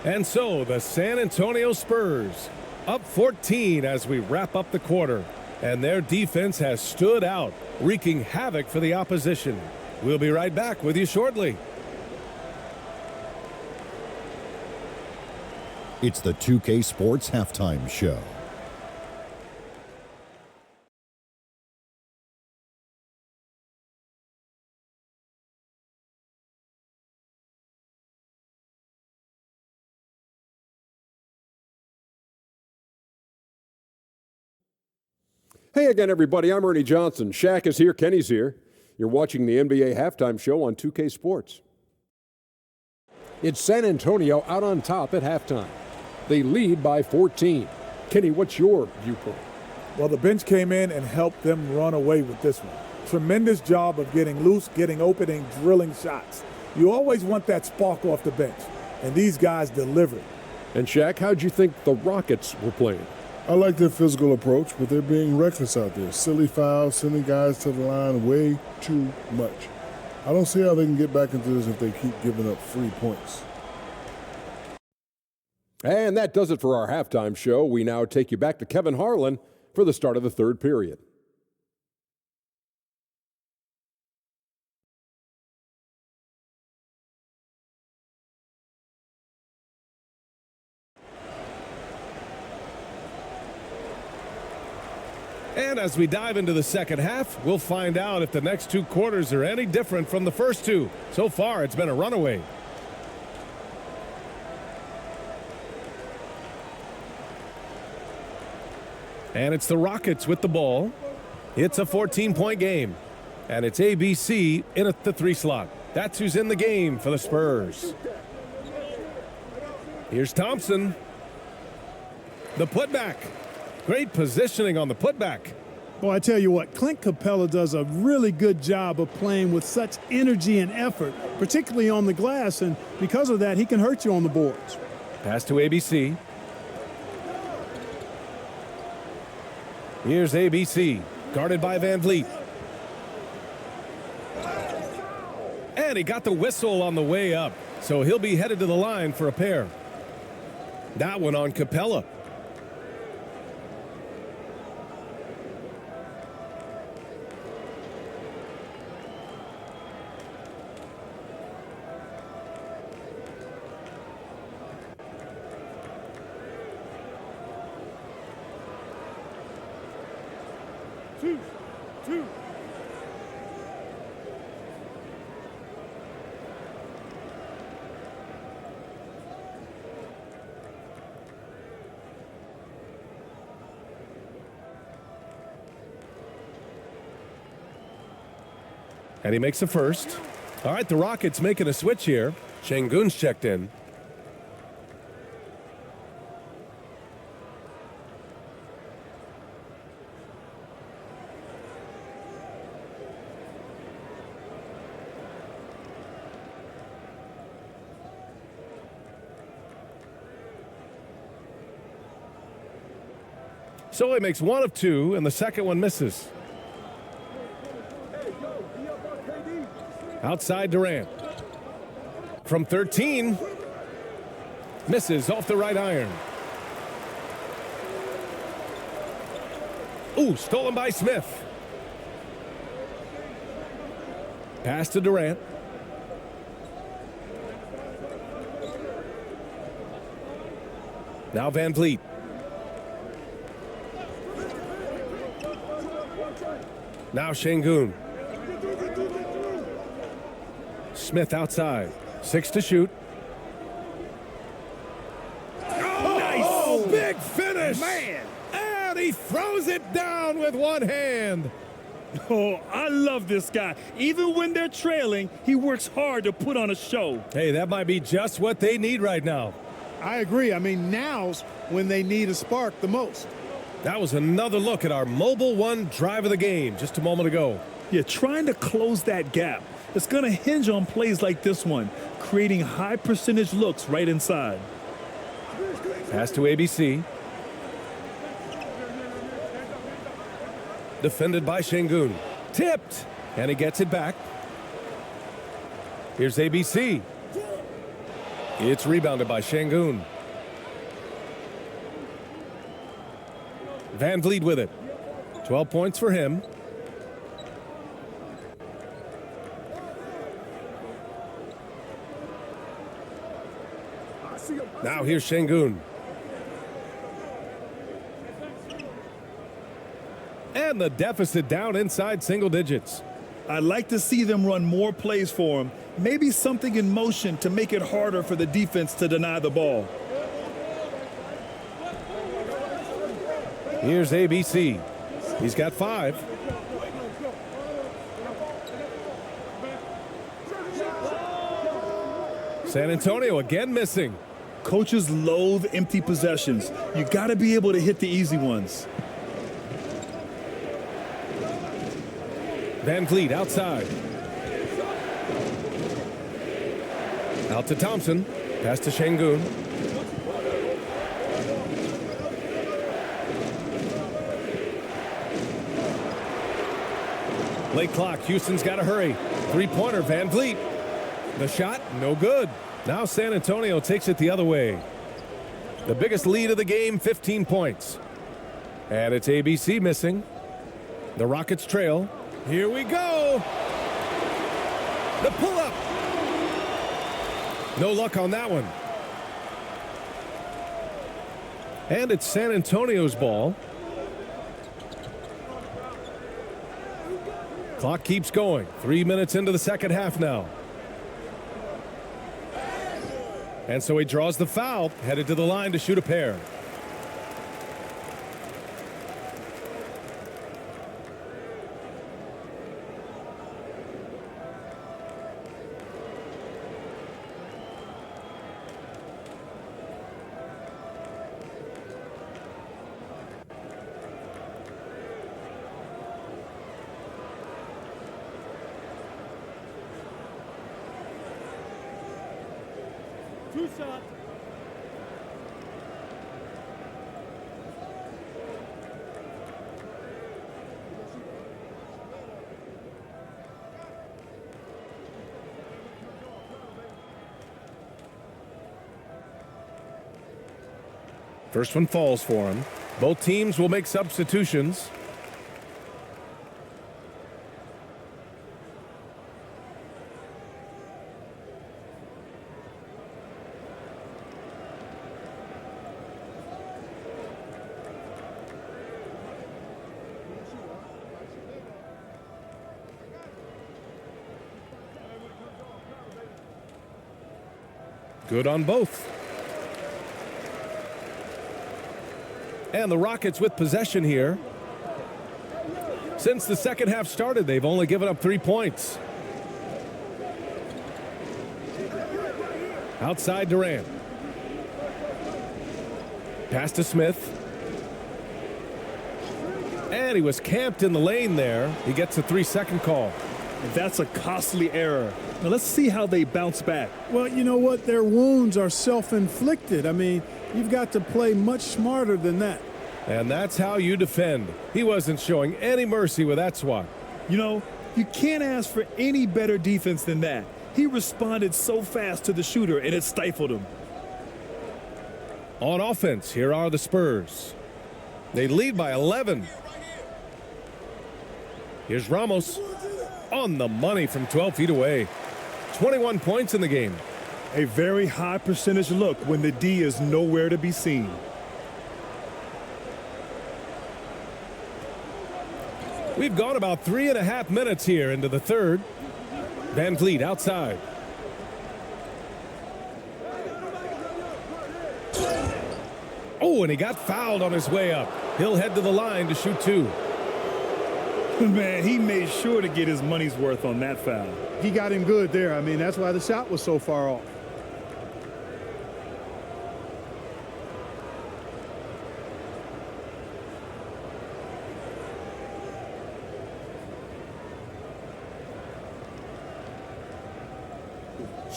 And so the San Antonio Spurs up 14 as we wrap up the quarter. And their defense has stood out, wreaking havoc for the opposition. We'll be right back with you shortly. It's the 2K Sports Halftime Show. Hey again, everybody. I'm Ernie Johnson. Shaq is here. Kenny's here. You're watching the NBA Halftime Show on 2K Sports. It's San Antonio out on top at halftime. They lead by 14. Kenny, what's your viewpoint? Well, the bench came in and helped them run away with this one. Tremendous job of getting loose, getting open, and drilling shots. You always want that spark off the bench, and these guys delivered. And Shaq, how'd you think the Rockets were playing? I like their physical approach, but they're being reckless out there. Silly fouls, sending guys to the line way too much. I don't see how they can get back into this if they keep giving up free points. And that does it for our halftime show. We now take you back to Kevin Harlan for the start of the third period. And as we dive into the second half, we'll find out if the next two quarters are any different from the first two. So far, it's been a runaway. And it's the Rockets with the ball. It's a 14-point game. And it's ABC in at the 3 slot. That's who's in the game for the Spurs. Here's Thompson. The putback. Great positioning on the putback. Well, I tell you what, Clint Capella does a really good job of playing with such energy and effort, particularly on the glass, and because of that, he can hurt you on the boards. Pass to ABC. Here's ABC, guarded by Van Vliet. And he got the whistle on the way up, so he'll be headed to the line for a pair. That one on Capella. Two. And he makes a first. All right, the Rockets making a switch here. Şengün's checked in. So he makes one of two, and the second one misses. Outside Durant. From 13. Misses off the right iron. Ooh, stolen by Smith. Pass to Durant. Now Van Vliet. Now Şengün. Smith outside. 6 to shoot. Nice! Oh, big finish! Man! And he throws it down with one hand. Oh, I love this guy. Even when they're trailing, he works hard to put on a show. Hey, that might be just what they need right now. I agree. I mean, now's when they need a spark the most. That was another look at our Mobile One drive of the game just a moment ago. Yeah, trying to close that gap. It's going to hinge on plays like this one, creating high percentage looks right inside. Pass to ABC. Defended by Şengün. Tipped. And he gets it back. Here's ABC. It's rebounded by Şengün. Van Vliet with it. 12 points for him. Now here's Şengün. And the deficit down inside single digits. I'd like to see them run more plays for him. Maybe something in motion to make it harder for the defense to deny the ball. Here's ABC. He's got 5. San Antonio again missing. Coaches loathe empty possessions. You got to be able to hit the easy ones. Van Vliet outside. Out to Thompson. Pass to Şengün. Late clock. Houston's got to hurry. Three-pointer, Van Vliet. The shot, no good. Now San Antonio takes it the other way. The biggest lead of the game, 15 points. And it's ABC missing. The Rockets trail. Here we go. The pull-up. No luck on that one. And it's San Antonio's ball. Clock keeps going. 3 minutes into the second half now. And so he draws the foul, headed to the line to shoot a pair. Two shots. First one falls for him. Both teams will make substitutions. Good on both. And the Rockets with possession here. Since the second half started, they've only given up 3 points. Outside Durant. Pass to Smith. And he was camped in the lane there. He gets a 3-second call. That's a costly error. Now let's see how they bounce back. Well, you know what? Their wounds are self-inflicted. I mean, you've got to play much smarter than that. And that's how you defend. He wasn't showing any mercy with that swat. You know, you can't ask for any better defense than that. He responded so fast to the shooter, and it stifled him. On offense, here are the Spurs. They lead by 11. Here's Ramos on the money from 12 feet away. 21 points in the game. A very high percentage look when the D is nowhere to be seen. We've gone about 3.5 minutes here into the third. Van Vliet outside. Oh, and he got fouled on his way up. He'll head to the line to shoot 2. Man, he made sure to get his money's worth on that foul. He got him good there. I mean, that's why the shot was so far off.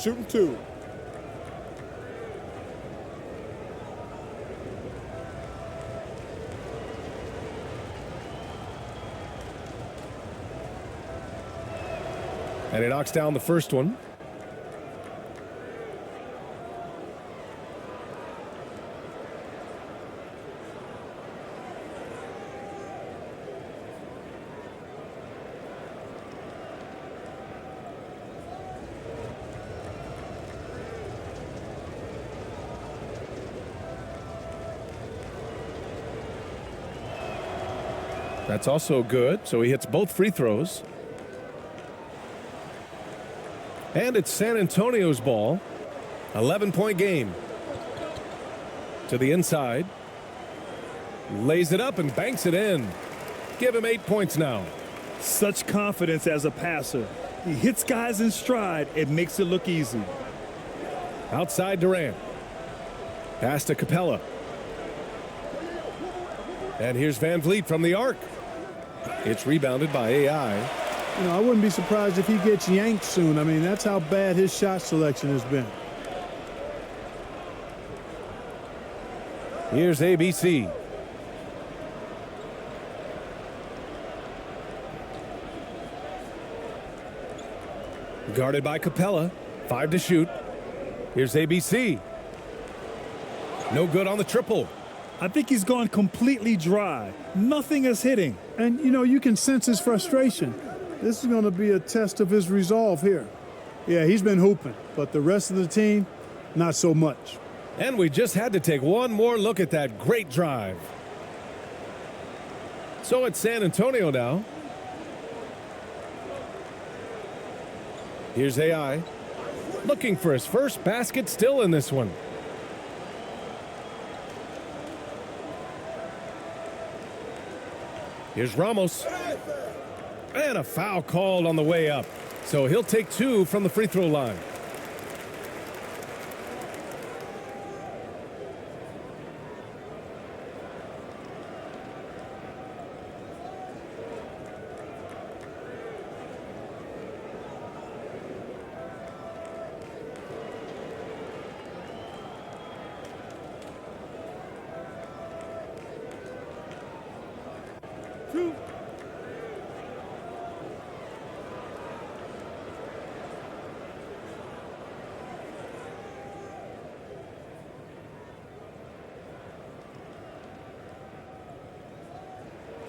Shooting 2. And he knocks down the first one. That's also good, so he hits both free throws. And it's San Antonio's ball. 11-point game. To the inside. Lays it up and banks it in. Give him 8 points now. Such confidence as a passer. He hits guys in stride. It makes it look easy. Outside Durant. Pass to Capella. And here's Van Vliet from the arc. It's rebounded by AI. You know, I wouldn't be surprised if he gets yanked soon. I mean, that's how bad his shot selection has been. Here's ABC. Guarded by Capella. 5 to shoot. Here's ABC. No good on the triple. I think he's gone completely dry. Nothing is hitting. And, you know, you can sense his frustration. This is going to be a test of his resolve here. Yeah, he's been hooping, but the rest of the team, not so much. And we just had to take one more look at that great drive. So it's San Antonio now. Here's AI. Looking for his first basket still in this one. Here's Ramos. And a foul called on the way up. So he'll take 2 from the free throw line.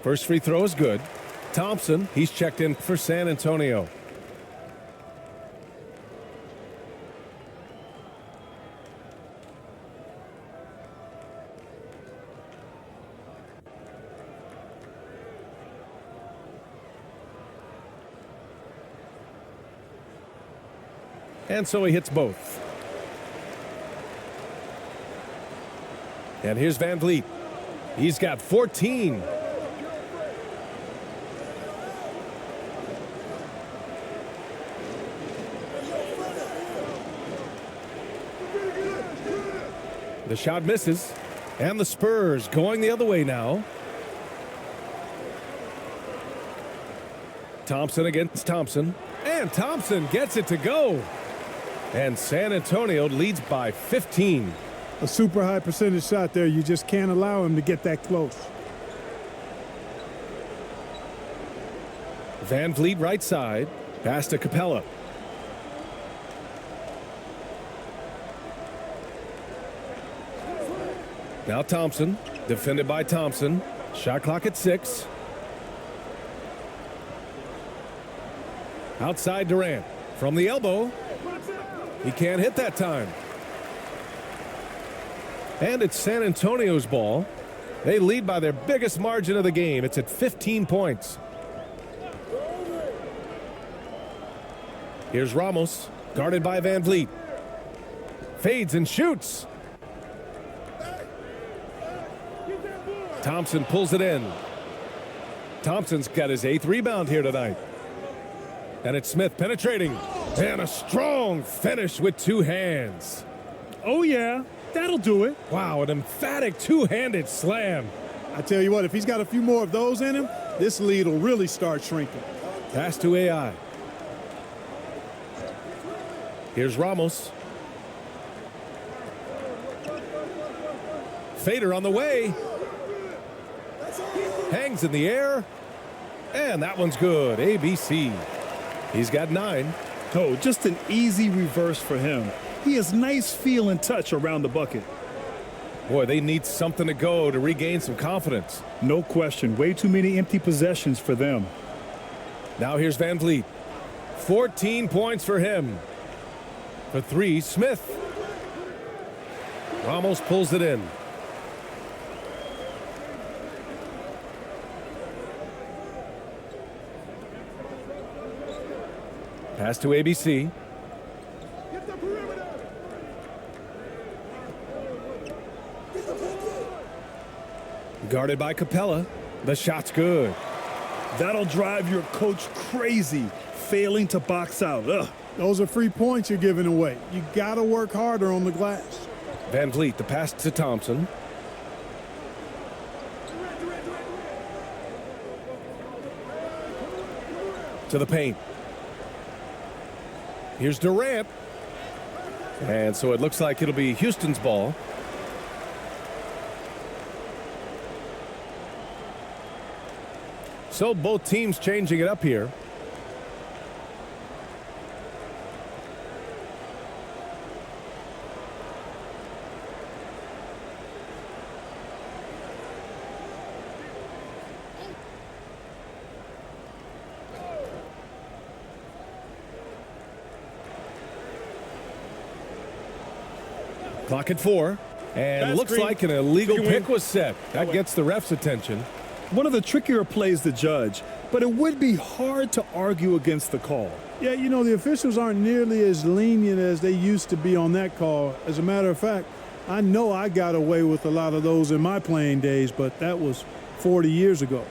First free throw is good. Thompson, he's checked in for San Antonio. And so he hits both. And here's Van Vliet. He's got 14. The shot misses, and the Spurs going the other way now. Thompson against Thompson, and Thompson gets it to go. And San Antonio leads by 15. A super high percentage shot there. You just can't allow him to get that close. Van Vliet right side, pass to Capella. Now Thompson, defended by Thompson. Shot clock at 6. Outside Durant. From the elbow. He can't hit that time. And it's San Antonio's ball. They lead by their biggest margin of the game. It's at 15 points. Here's Ramos, guarded by Van Vliet. Fades and shoots. Thompson pulls it in. Thompson's got his 8th rebound here tonight. And it's Smith penetrating. And a strong finish with 2 hands. Oh, yeah, that'll do it. Wow, an emphatic 2-handed slam. I tell you what, if he's got a few more of those in him, this lead will really start shrinking. Pass to AI. Here's Ramos. Fader on the way. Hangs in the air. And that one's good. ABC. He's got 9. Oh, just an easy reverse for him. He has nice feel and touch around the bucket. Boy, they need something to go to regain some confidence. No question. Way too many empty possessions for them. Now here's Van Vliet. 14 points for him. For 3, Smith. Ramos pulls it in. Pass to ABC. Guarded by Capella. The shot's good. That'll drive your coach crazy, failing to box out. Ugh. Those are free points you're giving away. You got to work harder on the glass. Van Vliet, the pass to Thompson. To the paint. Here's Durant. And so it looks like it'll be Houston's ball. So both teams changing it up here. Clock at 4. And Pass looks screen. like an illegal Chicken pick wing. was set. That gets the ref's attention. One of the trickier plays to judge, but it would be hard to argue against the call. Yeah, you know, the officials aren't nearly as lenient as they used to be on that call. As a matter of fact, I know I got away with a lot of those in my playing days, but that was 40 years ago.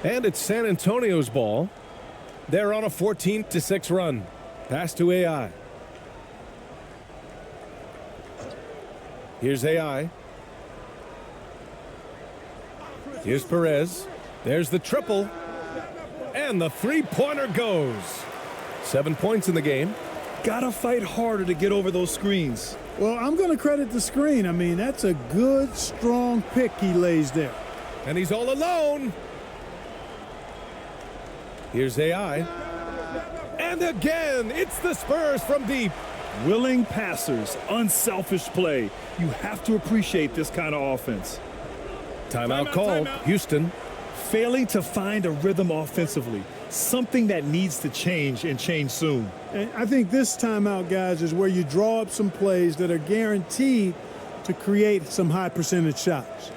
And it's San Antonio's ball. They're on a 14-6 run. Pass to AI. Here's AI. Here's Perez. There's the triple. And the three-pointer goes. 7 points in the game. Gotta fight harder to get over those screens. Well, I'm going to credit the screen. I mean, that's a good, strong pick he lays there. And he's all alone. Here's AI. And again, it's the Spurs from deep. Willing passers, unselfish play. You have to appreciate this kind of offense. Timeout called. Houston. Failing to find a rhythm offensively, something that needs to change and change soon. And I think this timeout, guys, is where you draw up some plays that are guaranteed to create some high percentage shots.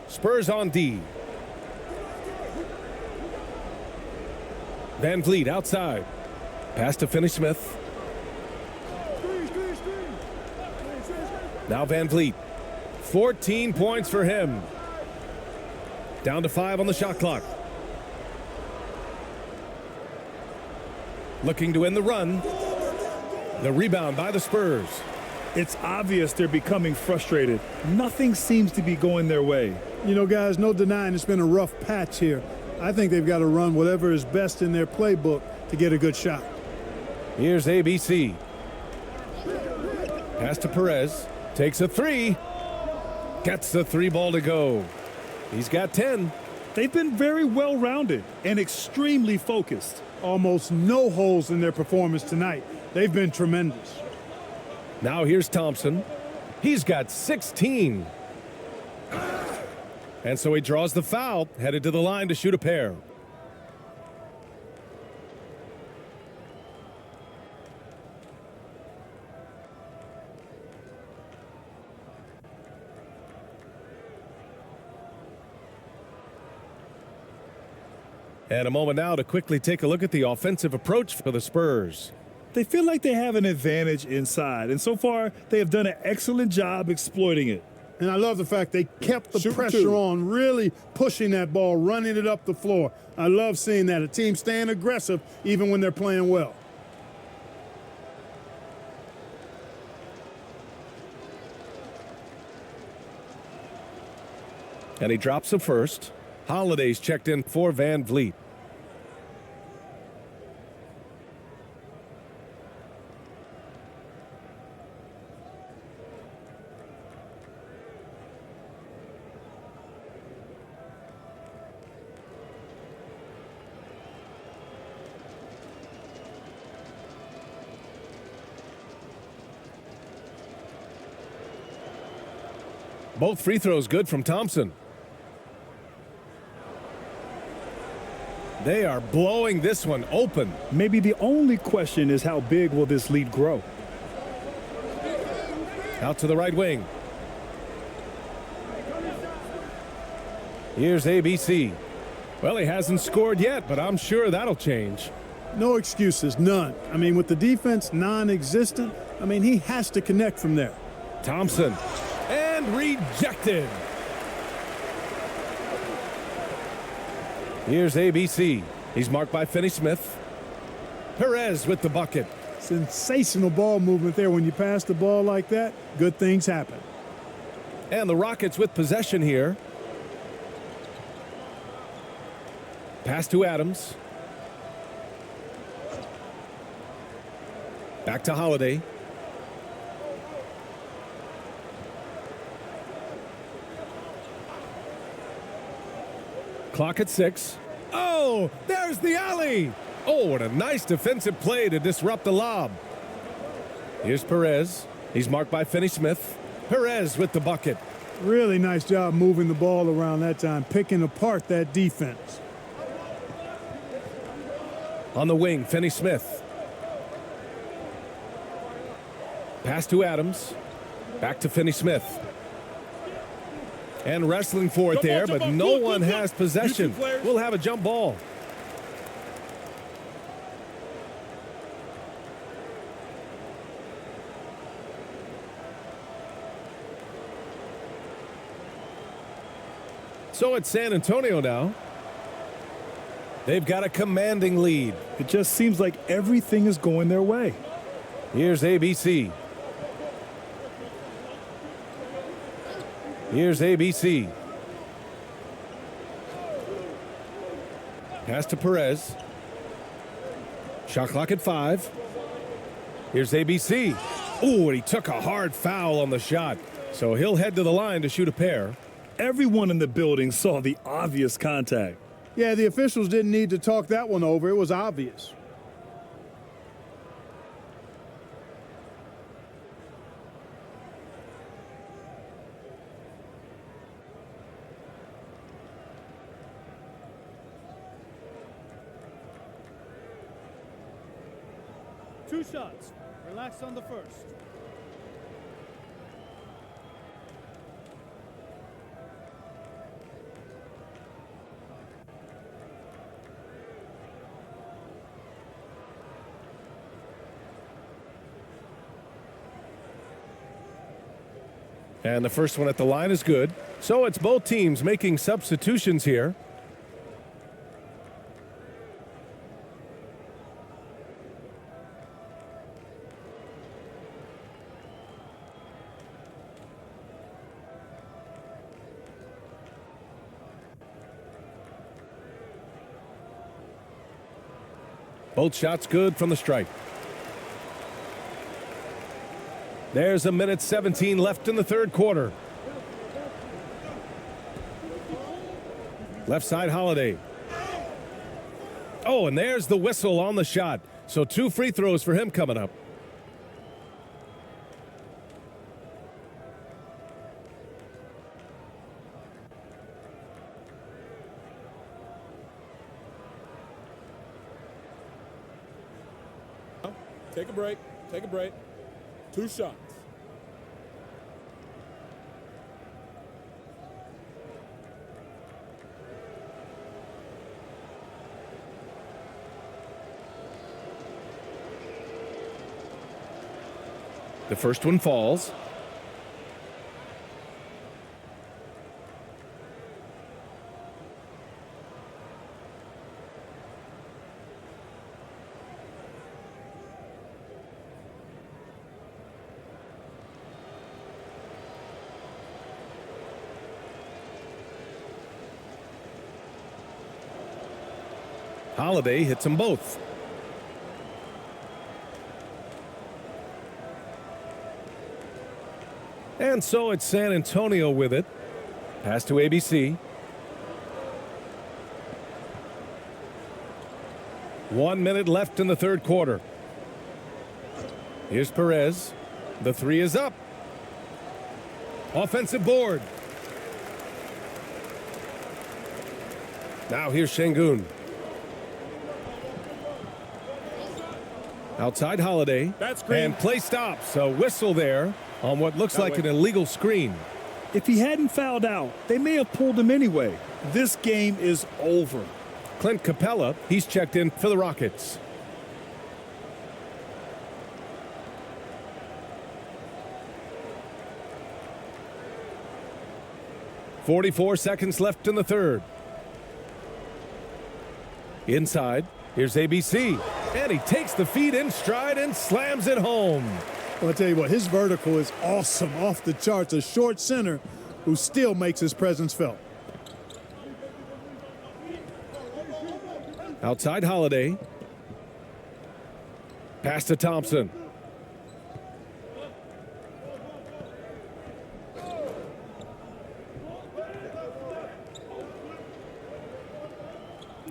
Spurs on D. Van Vliet outside. Pass to Finney-Smith. Now Van Vliet. 14 points for him. Down to 5 on the shot clock. Looking to end the run. The rebound by the Spurs. It's obvious they're becoming frustrated. Nothing seems to be going their way. You know, guys, no denying it's been a rough patch here. I think they've got to run whatever is best in their playbook to get a good shot. Here's ABC. Pass to Perez. Takes a three. Gets the three ball to go. He's got 10. They've been very well-rounded and extremely focused. Almost no holes in their performance tonight. They've been tremendous. Now here's Thompson. He's got 16. And so he draws the foul, headed to the line to shoot a pair. And a moment now to quickly take a look at the offensive approach for the Spurs. They feel like they have an advantage inside, and so far they have done an excellent job exploiting it. And I love the fact they kept the Shoot pressure two. on, really pushing that ball, running it up the floor. I love seeing that. A team staying aggressive even when they're playing well. And he drops the first. Holiday's checked in for Van Vliet. Both free throws good from Thompson. They are blowing this one open. Maybe the only question is how big will this lead grow? Out to the right wing. Here's ABC. Well, he hasn't scored yet, but I'm sure that'll change. No excuses, none. I mean, with the defense non-existent, I mean, he has to connect from there. Thompson. And rejected. Here's ABC. He's marked by Finney-Smith. Perez with the bucket. Sensational ball movement there. When you pass the ball like that, good things happen. And the Rockets with possession here. Pass to Adams. Back to Holiday. Clock at 6. Oh, there's the alley. Oh, what a nice defensive play to disrupt the lob. Here's Perez. He's marked by Finney-Smith. Perez with the bucket. Really nice job moving the ball around that time, picking apart that defense. On the wing, Finney-Smith. Pass to Adams. Back to Finney-Smith. And wrestling for it there, but no one has possession. We'll have a jump ball. So it's San Antonio now. They've got a commanding lead. It just seems like everything is going their way. Here's ABC. Here's ABC. Pass to Perez. Shot clock at 5. Here's ABC. Ooh, and he took a hard foul on the shot. So he'll head to the line to shoot a pair. Everyone in the building saw the obvious contact. Yeah, the officials didn't need to talk that one over. It was obvious. Two shots. Relax on the first. And the first one at the line is good. So it's both teams making substitutions here. Both shots good from the stripe. There's 1:17 left in the third quarter. Left side, Holiday. Oh, and there's the whistle on the shot. So 2 free throws for him coming up. Take a break. Take a break. 2 shots. The first one falls. Holiday hits them both. And so it's San Antonio with it. Pass to ABC. 1 minute left in the third quarter. Here's Perez. The three is up. Offensive board. Now here's Şengün. Outside Holiday. That's green. And play stops. A whistle there on what looks like an illegal screen. If he hadn't fouled out, they may have pulled him anyway. This game is over. Clint Capella, he's checked in for the Rockets. .44 seconds left in the third. Inside, here's ABC. And he takes the feed in stride and slams it home. Well, I'll tell you what, his vertical is awesome, off the charts. A short center who still makes his presence felt. Outside Holiday. Pass to Thompson.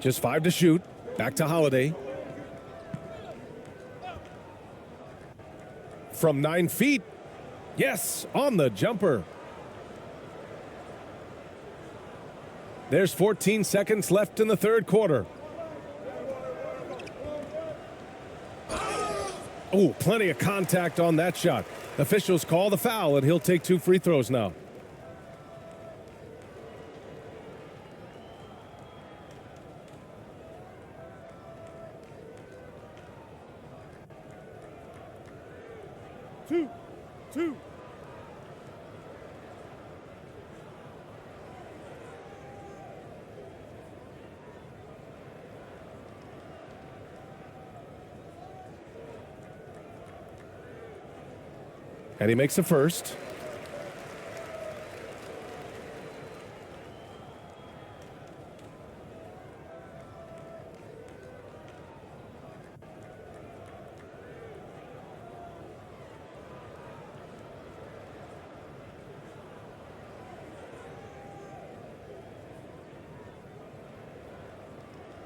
Just 5 to shoot. Back to Holiday. From 9 feet. Yes, on the jumper. There's 14 seconds left in the third quarter. Oh, plenty of contact on that shot. Officials call the foul, and he'll take 2 free throws now. Two. And he makes the first.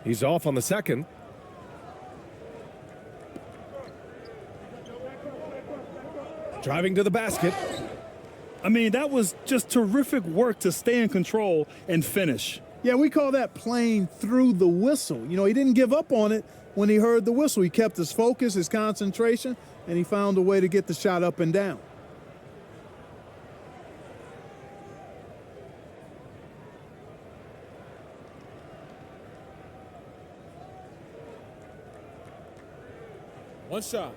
He's off on the second. Driving to the basket. I mean, that was just terrific work to stay in control and finish. Yeah, we call that playing through the whistle. You know, he didn't give up on it when he heard the whistle. He kept his focus, his concentration, and he found a way to get the shot up and down. One shot.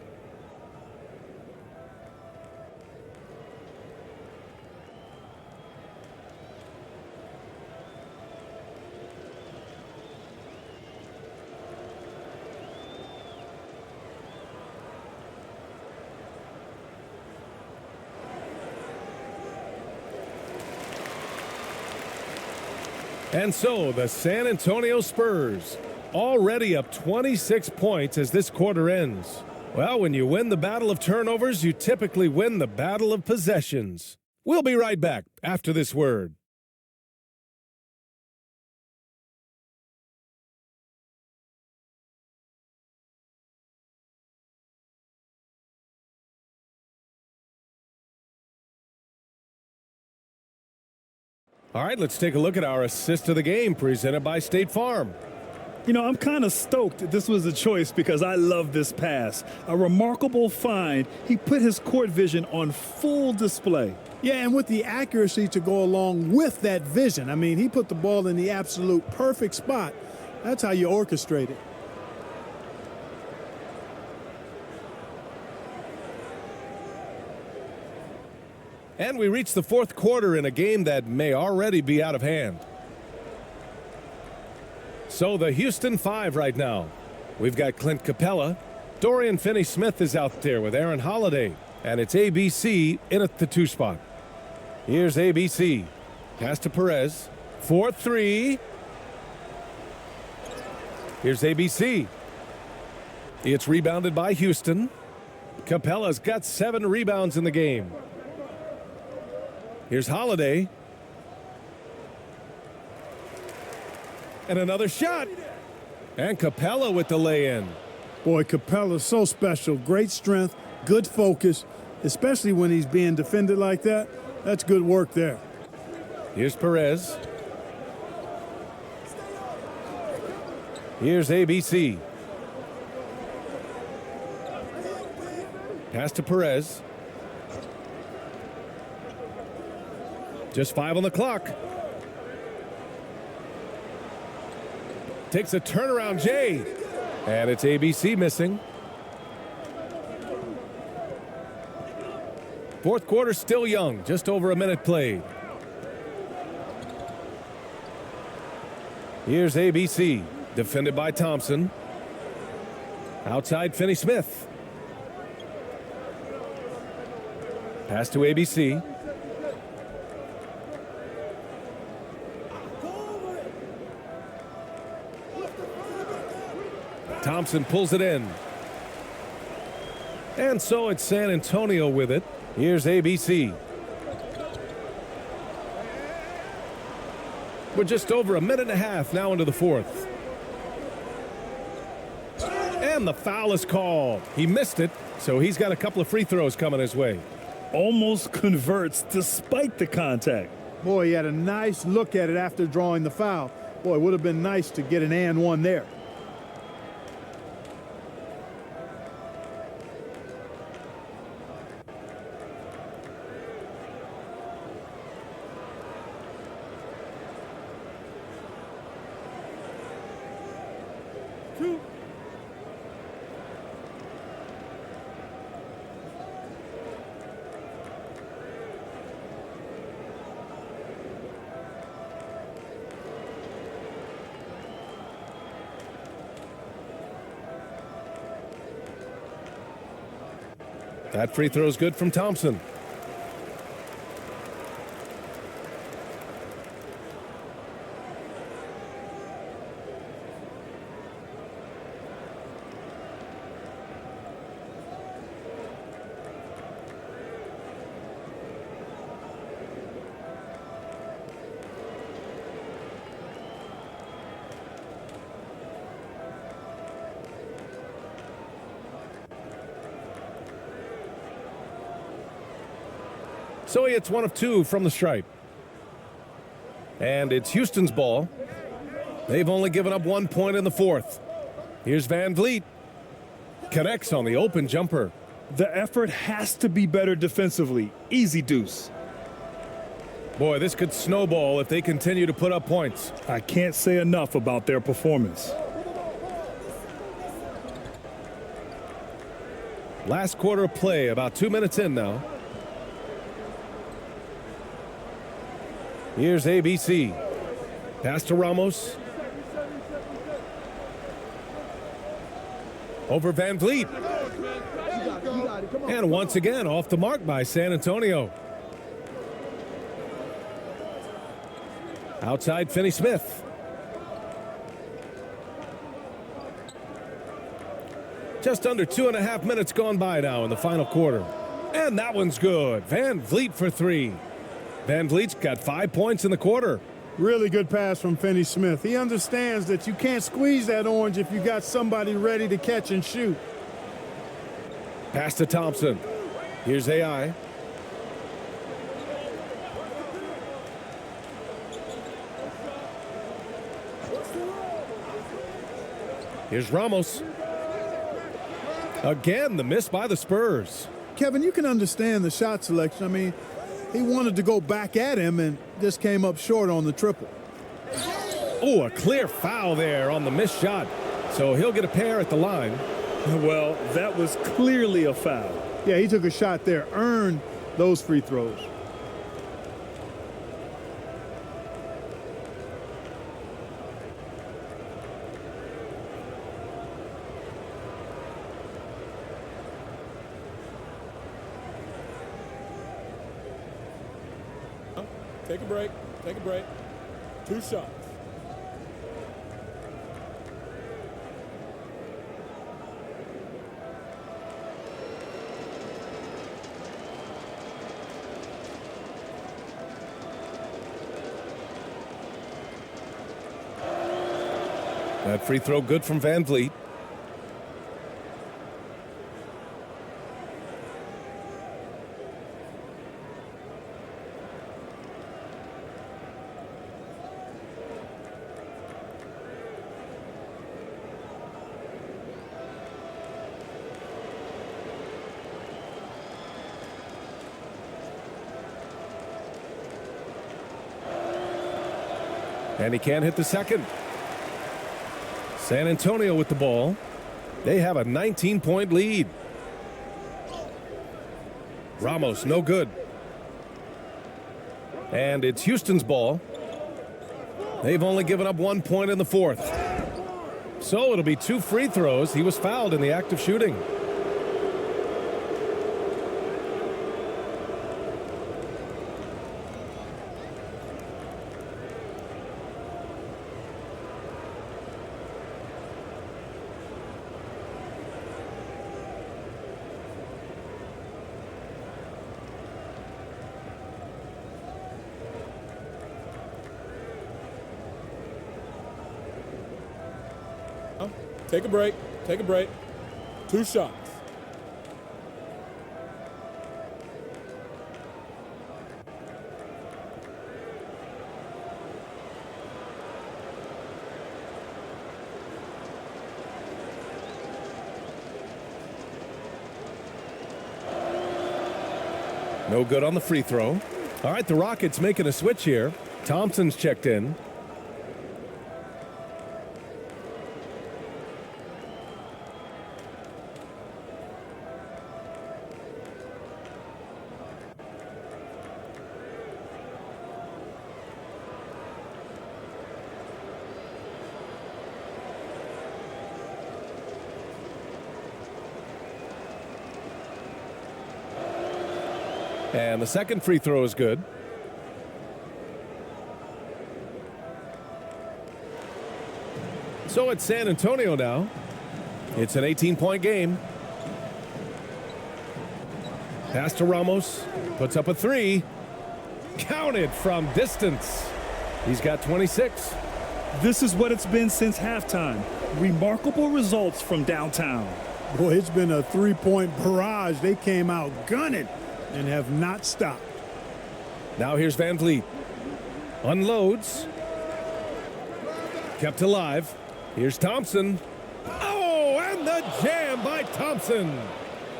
And so the San Antonio Spurs already up 26 points as this quarter ends. Well, when you win the battle of turnovers, you typically win the battle of possessions. We'll be right back after this word. All right, let's take a look at our assist of the game presented by State Farm. You know, I'm kind of stoked this was a choice because I love this pass. A remarkable find. He put his court vision on full display. Yeah, and with the accuracy to go along with that vision. I mean, he put the ball in the absolute perfect spot. That's how you orchestrate it. And we reach the fourth quarter in a game that may already be out of hand. So the Houston 5 right now. We've got Clint Capella. Dorian Finney-Smith is out there with Aaron Holiday. And it's ABC in at the 2 spot. Here's ABC. Pass to Perez. 4-3. Here's ABC. It's rebounded by Houston. Capella's got 7 rebounds in the game. Here's Holiday. And another shot. And Capella with the lay-in. Boy, Capella's so special. Great strength, good focus, especially when he's being defended like that. That's good work there. Here's Perez. Here's ABC. Pass to Perez. Just 5 on the clock. Takes a turnaround, Jay. And it's ABC missing. Fourth quarter still young, just over a minute played. Here's ABC, defended by Thompson. Outside, Finney-Smith. Pass to ABC. Thompson pulls it in. And so it's San Antonio with it. Here's ABC. We're just over a minute and a half now into the fourth. And the foul is called. He missed it, so he's got a couple of free throws coming his way. Almost converts despite the contact. Boy, he had a nice look at it after drawing the foul. Boy, it would have been nice to get an and one there. That free throw is good from Thompson. So he hits 1 of 2 from the stripe. And it's Houston's ball. They've only given up 1 point in the fourth. Here's Van Vliet. Connects on the open jumper. The effort has to be better defensively. Easy deuce. Boy, this could snowball if they continue to put up points. I can't say enough about their performance. Last quarter of play, about 2 minutes in now. Here's ABC. Pass to Ramos. Over Van Vliet. And once again, off the mark by San Antonio. Outside, Finney-Smith. Just under 2.5 minutes gone by now in the final quarter. And that one's good. Van Vliet for 3. Van Vliet's got 5 points in the quarter. Really good pass from Finney-Smith. He understands that you can't squeeze that orange if you got somebody ready to catch and shoot. Pass to Thompson. Here's AI. Here's Ramos. Again, the miss by the Spurs. Kevin, you can understand the shot selection. I mean, he wanted to go back at him and just came up short on the triple. Oh, a clear foul there on the missed shot. So he'll get a pair at the line. Well, that was clearly a foul. Yeah, he took a shot there, earned those free throws. Take a break. Take a break. 2 shots. That free throw good from Van Vliet. And he can't hit the second. San Antonio with the ball. They have a 19-point lead. Ramos, no good. And it's Houston's ball. They've only given up 1 point in the fourth. So it'll be 2 free throws. He was fouled in the act of shooting. Take a break. Take a break. 2 shots. No good on the free throw. All right, the Rockets making a switch here. Thompson's checked in. And the second free throw is good. So it's San Antonio now. It's an 18-point game. Pass to Ramos. Puts up a 3. Counted from distance. He's got 26. This is what it's been since halftime. Remarkable results from downtown. Boy, it's been a 3-point barrage. They came out gunning and have not stopped. Now here's Van Vliet. Unloads. Kept alive. Here's Thompson. Oh, and the jam by Thompson.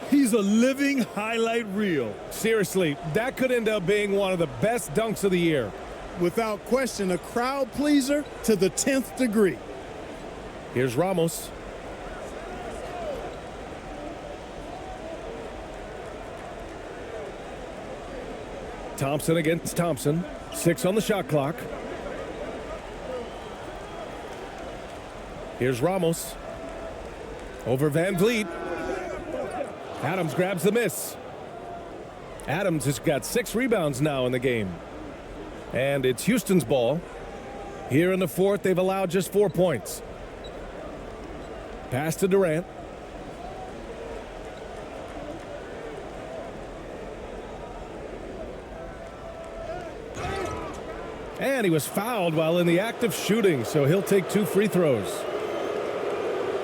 He's a living highlight reel. Seriously, that could end up being one of the best dunks of the year. Without question, a crowd pleaser to the 10th degree. Here's Ramos. Thompson against Thompson. 6 on the shot clock. Here's Ramos. Over Van Vliet. Adams grabs the miss. Adams has got 6 rebounds now in the game. And it's Houston's ball. Here in the fourth, they've allowed just 4 points. Pass to Durant. And he was fouled while in the act of shooting, so he'll take 2 free throws.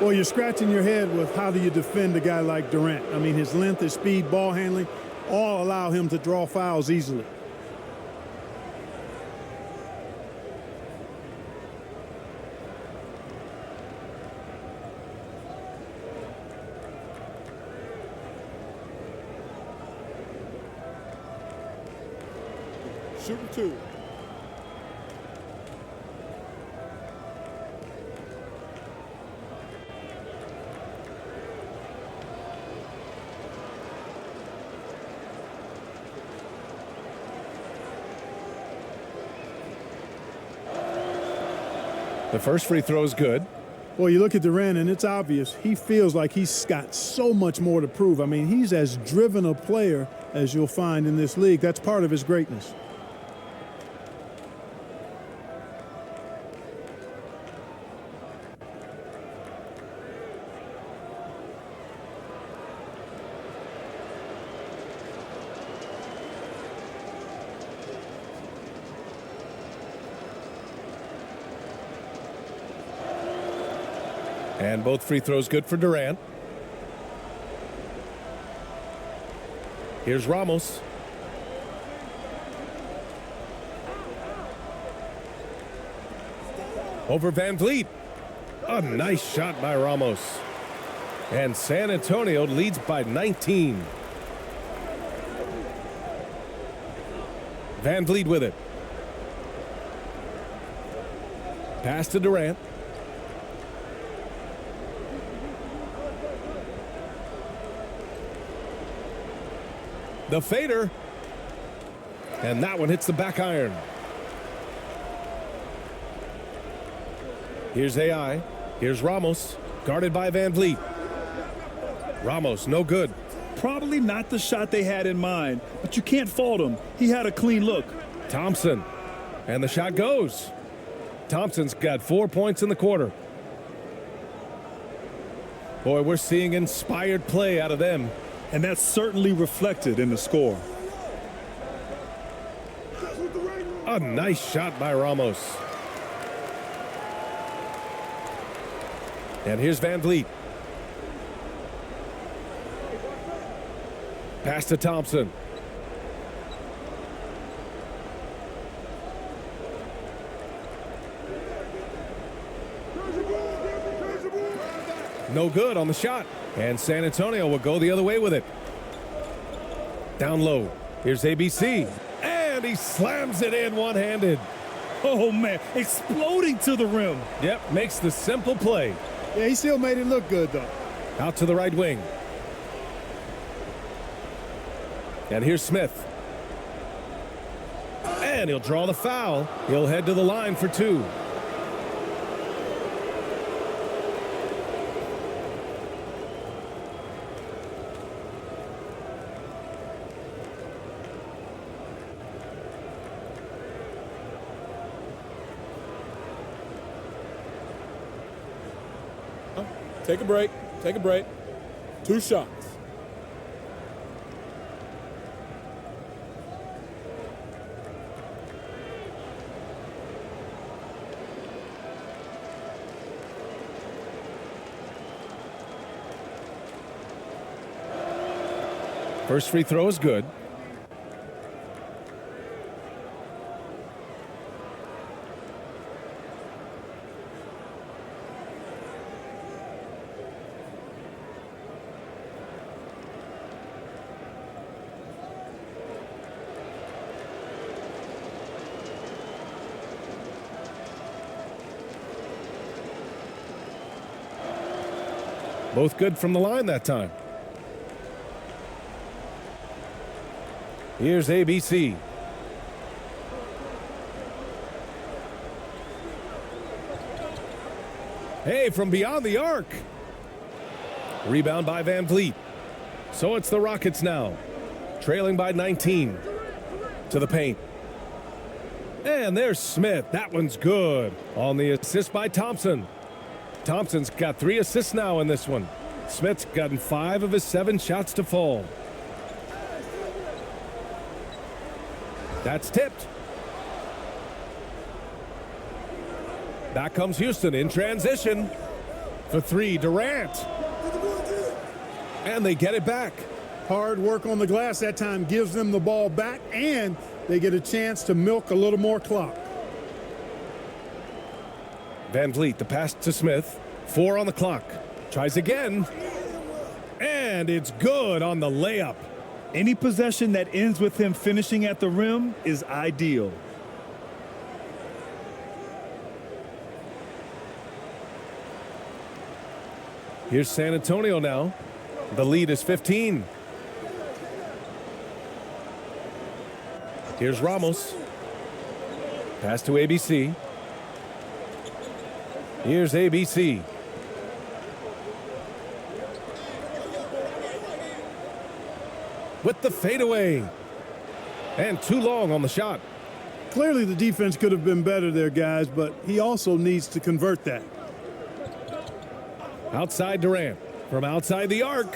Well, you're scratching your head with how do you defend a guy like Durant? I mean, his length, his speed, ball handling, all allow him to draw fouls easily. Shooting 2. The first free throw is good. Well, you look at Durant, and it's obvious he feels like he's got so much more to prove. I mean, he's as driven a player as you'll find in this league. That's part of his greatness. And both free throws good for Durant. Here's Ramos. Over Van Vliet. A nice shot by Ramos. And San Antonio leads by 19. Van Vliet with it. Pass to Durant. The fader. And that one hits the back iron. Here's AI. Here's Ramos. Guarded by Van Vliet. Ramos, no good. Probably not the shot they had in mind, but you can't fault him. He had a clean look. Thompson. And the shot goes. Thompson's got 4 points in the quarter. Boy, we're seeing inspired play out of them. And that's certainly reflected in the score. A nice shot by Ramos. And here's Van Vliet. Pass to Thompson. No good on the shot. And San Antonio will go the other way with it. Down low. Here's ABC. And he slams it in one-handed. Oh, man. Exploding to the rim. Yep, makes the simple play. Yeah, he still made it look good, though. Out to the right wing. And here's Smith. And he'll draw the foul. He'll head to the line for two. Take a break. Take a break. 2 shots. First free throw is good. Both good from the line that time. Here's ABC. Hey, from beyond the arc. Rebound by Van Vliet. So it's the Rockets now, trailing by 19. To the paint. And there's Smith. That one's good. On the assist by Thompson. Thompson's got 3 assists now in this one. Smith's gotten 5 of his 7 shots to fall. That's tipped. Back comes Houston in transition. For 3, Durant. And they get it back. Hard work on the glass that time gives them the ball back, and they get a chance to milk a little more clock. Van Vliet, the pass to Smith. 4 on the clock. Tries again. And it's good on the layup. Any possession that ends with him finishing at the rim is ideal. Here's San Antonio now. The lead is 15. Here's Ramos. Pass to ABC. Here's ABC. With the fadeaway. And too long on the shot. Clearly the defense could have been better there, guys, but he also needs to convert that. Outside Durant. From outside the arc.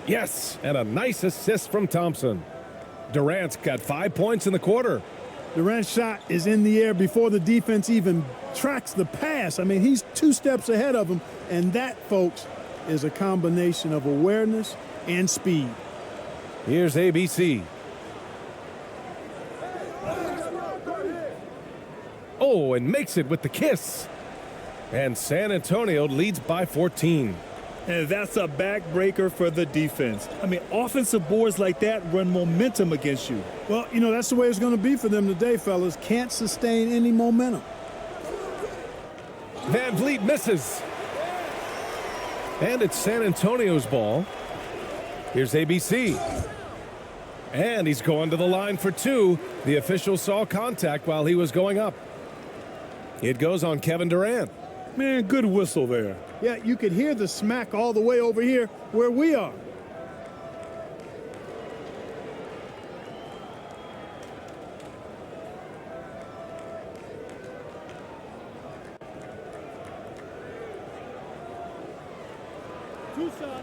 Yes, and a nice assist from Thompson. Durant's got 5 points in the quarter. Durant's shot is in the air before the defense even tracks the pass. I mean, he's 2 steps ahead of him, and that, folks, is a combination of awareness and speed. Here's ABC. Oh, and makes it with the kiss. And San Antonio leads by 14. And that's a backbreaker for the defense. I mean, offensive boards like that run momentum against you. Well, you know, that's the way it's going to be for them today, fellas. Can't sustain any momentum. Van Vliet misses. And it's San Antonio's ball. Here's ABC. And he's going to the line for 2. The official saw contact while he was going up. It goes on Kevin Durant. Man, good whistle there. Yeah, you could hear the smack all the way over here where we are. Two shots.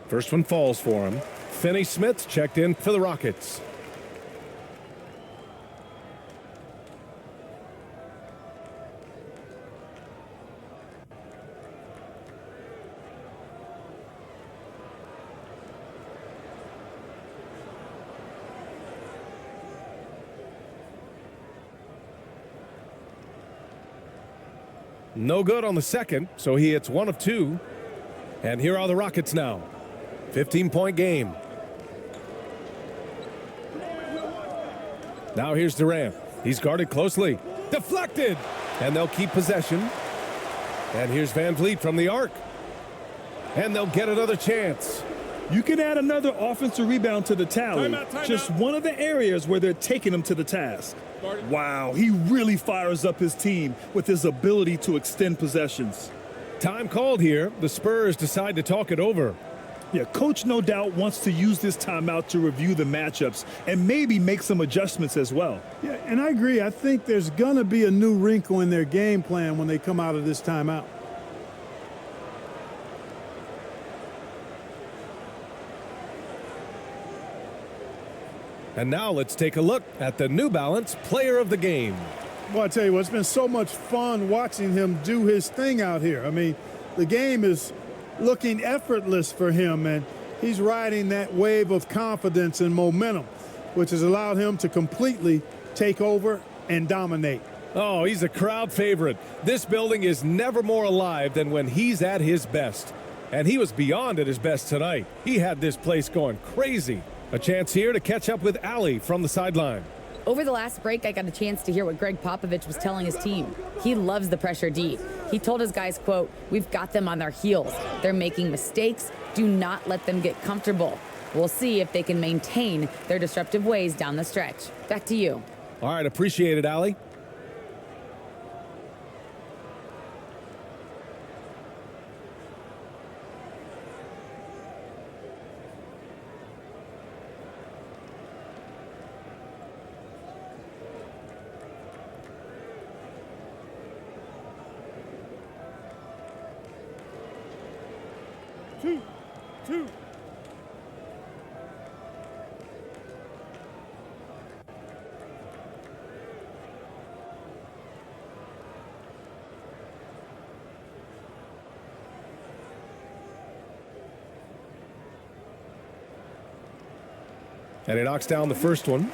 First one falls for him. Finney-Smith's checked in for the Rockets. No good on the second, so he hits 1 of 2. And here are the Rockets now. 15-point game. Now here's Durant. He's guarded closely. Deflected! And they'll keep possession. And here's Van Vliet from the arc. And they'll get another chance. You can add another offensive rebound to the tally. Timeout. Just one of the areas where they're taking him to the task. Wow, he really fires up his team with his ability to extend possessions. Time called here. The Spurs decide to talk it over. Yeah, coach no doubt wants to use this timeout to review the matchups and maybe make some adjustments as well. Yeah, and I agree. I think there's going to be a new wrinkle in their game plan when they come out of this timeout. And now let's take a look at the New Balance Player of the Game. Well, I tell you what, it's been so much fun watching him do his thing out here. I mean, the game is looking effortless for him, and he's riding that wave of confidence and momentum, which has allowed him to completely take over and dominate. Oh, he's a crowd favorite. This building is never more alive than when he's at his best. And he was beyond at his best tonight. He had this place going crazy. A chance here to catch up with Allie from the sideline. Over the last break, I got a chance to hear what Greg Popovich was telling his team. He loves the pressure D. He told his guys, quote, "We've got them on their heels. They're making mistakes. Do not let them get comfortable. We'll see if they can maintain their disruptive ways down the stretch." Back to you. All right, appreciate it, Allie. Two. And he knocks down the first one.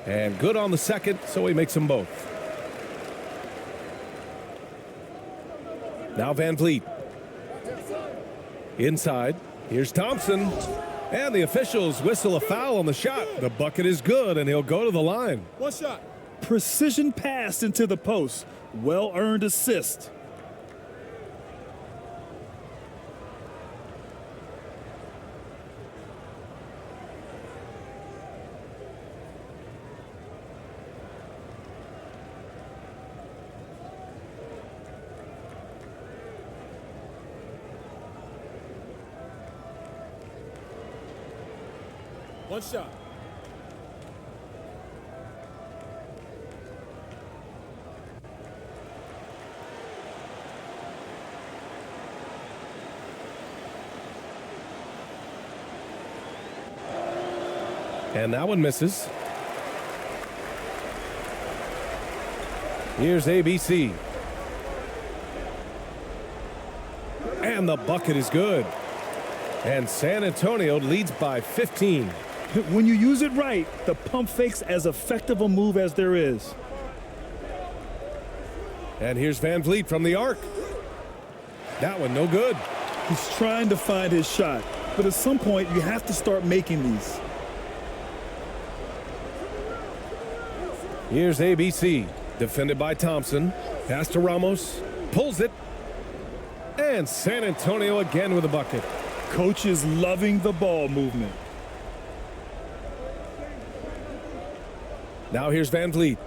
And good on the second, so he makes them both. Now Van Vliet. Inside. Here's Thompson. And the officials whistle a foul on the shot. The bucket is good, and he'll go to the line. One shot. Precision pass into the post. Well-earned assist. One shot. And that one misses. Here's ABC. And the bucket is good. And San Antonio leads by 15. When you use it right, the pump fake's as effective a move as there is. And here's Van Vliet from the arc. That one no good. He's trying to find his shot, but at some point you have to start making these. Here's ABC, defended by Thompson. Pass to Ramos, pulls it. And San Antonio again with a bucket. Coach is loving the ball movement. Now here's Van Vliet.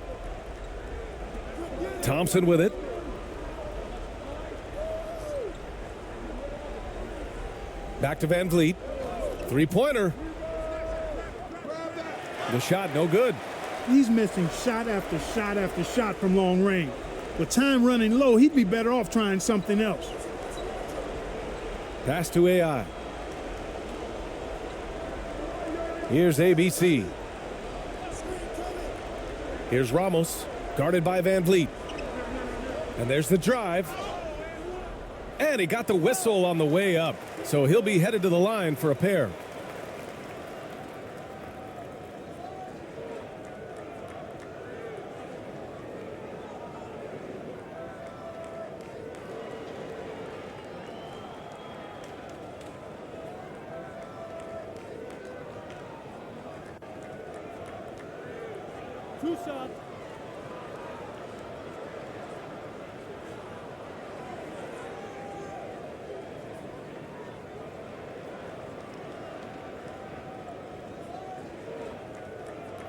Thompson with it. Back to Van Vliet. Three-pointer. The shot no good. He's missing shot after shot after shot from long range. With time running low, he'd be better off trying something else. Pass to AI. Here's ABC. Here's Ramos, guarded by Van Vliet. And there's the drive. And he got the whistle on the way up. So he'll be headed to the line for a pair. Two shots.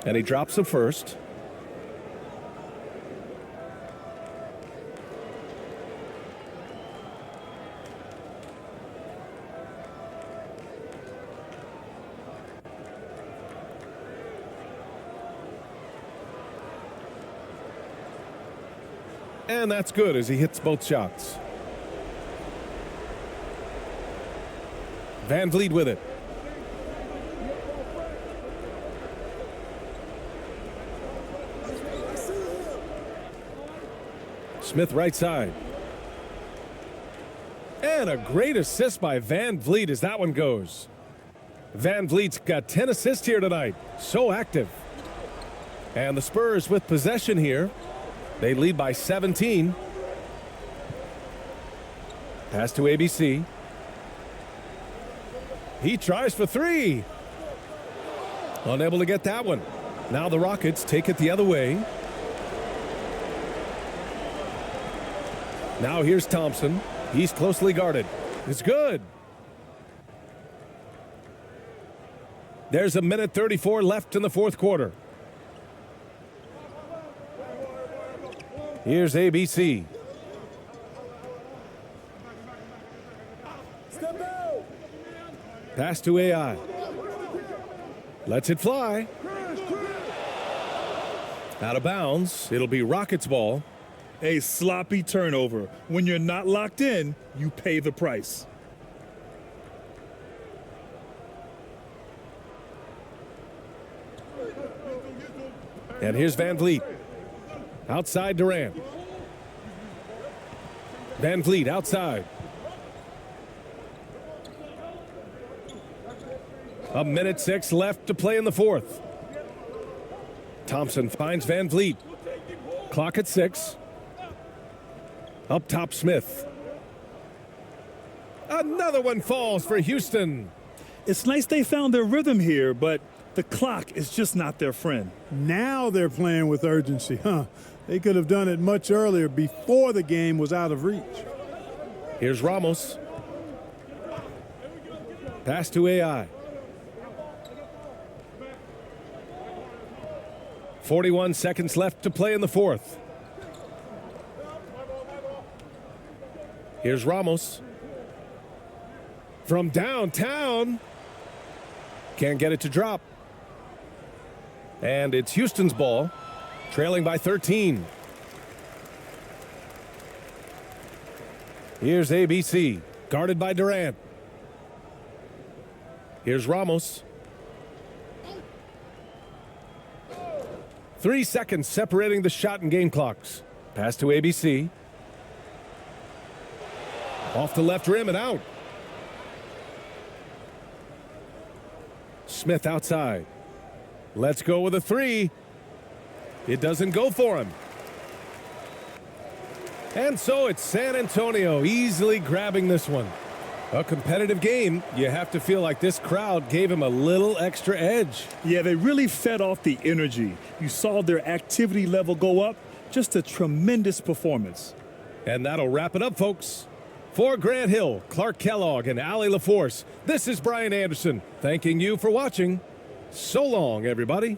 And he drops the first. And that's good as he hits both shots. Van Vliet with it. Smith right side. And a great assist by Van Vliet as that one goes. Van Vliet's got 10 assists here tonight. So active. And the Spurs with possession here. They lead by 17. Pass to ABC. He tries for three. Unable to get that one. Now the Rockets take it the other way. Now here's Thompson. He's closely guarded. It's good. There's a minute 34 left in the fourth quarter. Here's ABC. Pass to AI. Lets it fly. Out of bounds. It'll be Rockets ball. A sloppy turnover. When you're not locked in, you pay the price. And here's Van Vliet. Outside Durant. Van Vliet outside. A minute 6 left to play in the fourth. Thompson finds Van Vliet. Clock at 6. Up top, Smith. Another one falls for Houston. It's nice they found their rhythm here, but the clock is just not their friend. Now they're playing with urgency, huh? They could have done it much earlier before the game was out of reach. Here's Ramos. Pass to AI. 41 seconds left to play in the fourth. Here's Ramos. From downtown. Can't get it to drop. And it's Houston's ball, trailing by 13. Here's ABC, guarded by Durant. Here's Ramos. 3 seconds separating the shot and game clocks. Pass to ABC. Off the left rim and out. Smith outside. Let's go with a three. It doesn't go for him. And so it's San Antonio easily grabbing this one. A competitive game. You have to feel like this crowd gave him a little extra edge. Yeah, they really fed off the energy. You saw their activity level go up. Just a tremendous performance. And that'll wrap it up, folks. For Grant Hill, Clark Kellogg, and Allie LaForce, this is Bryan Anderson, thanking you for watching. So long, everybody.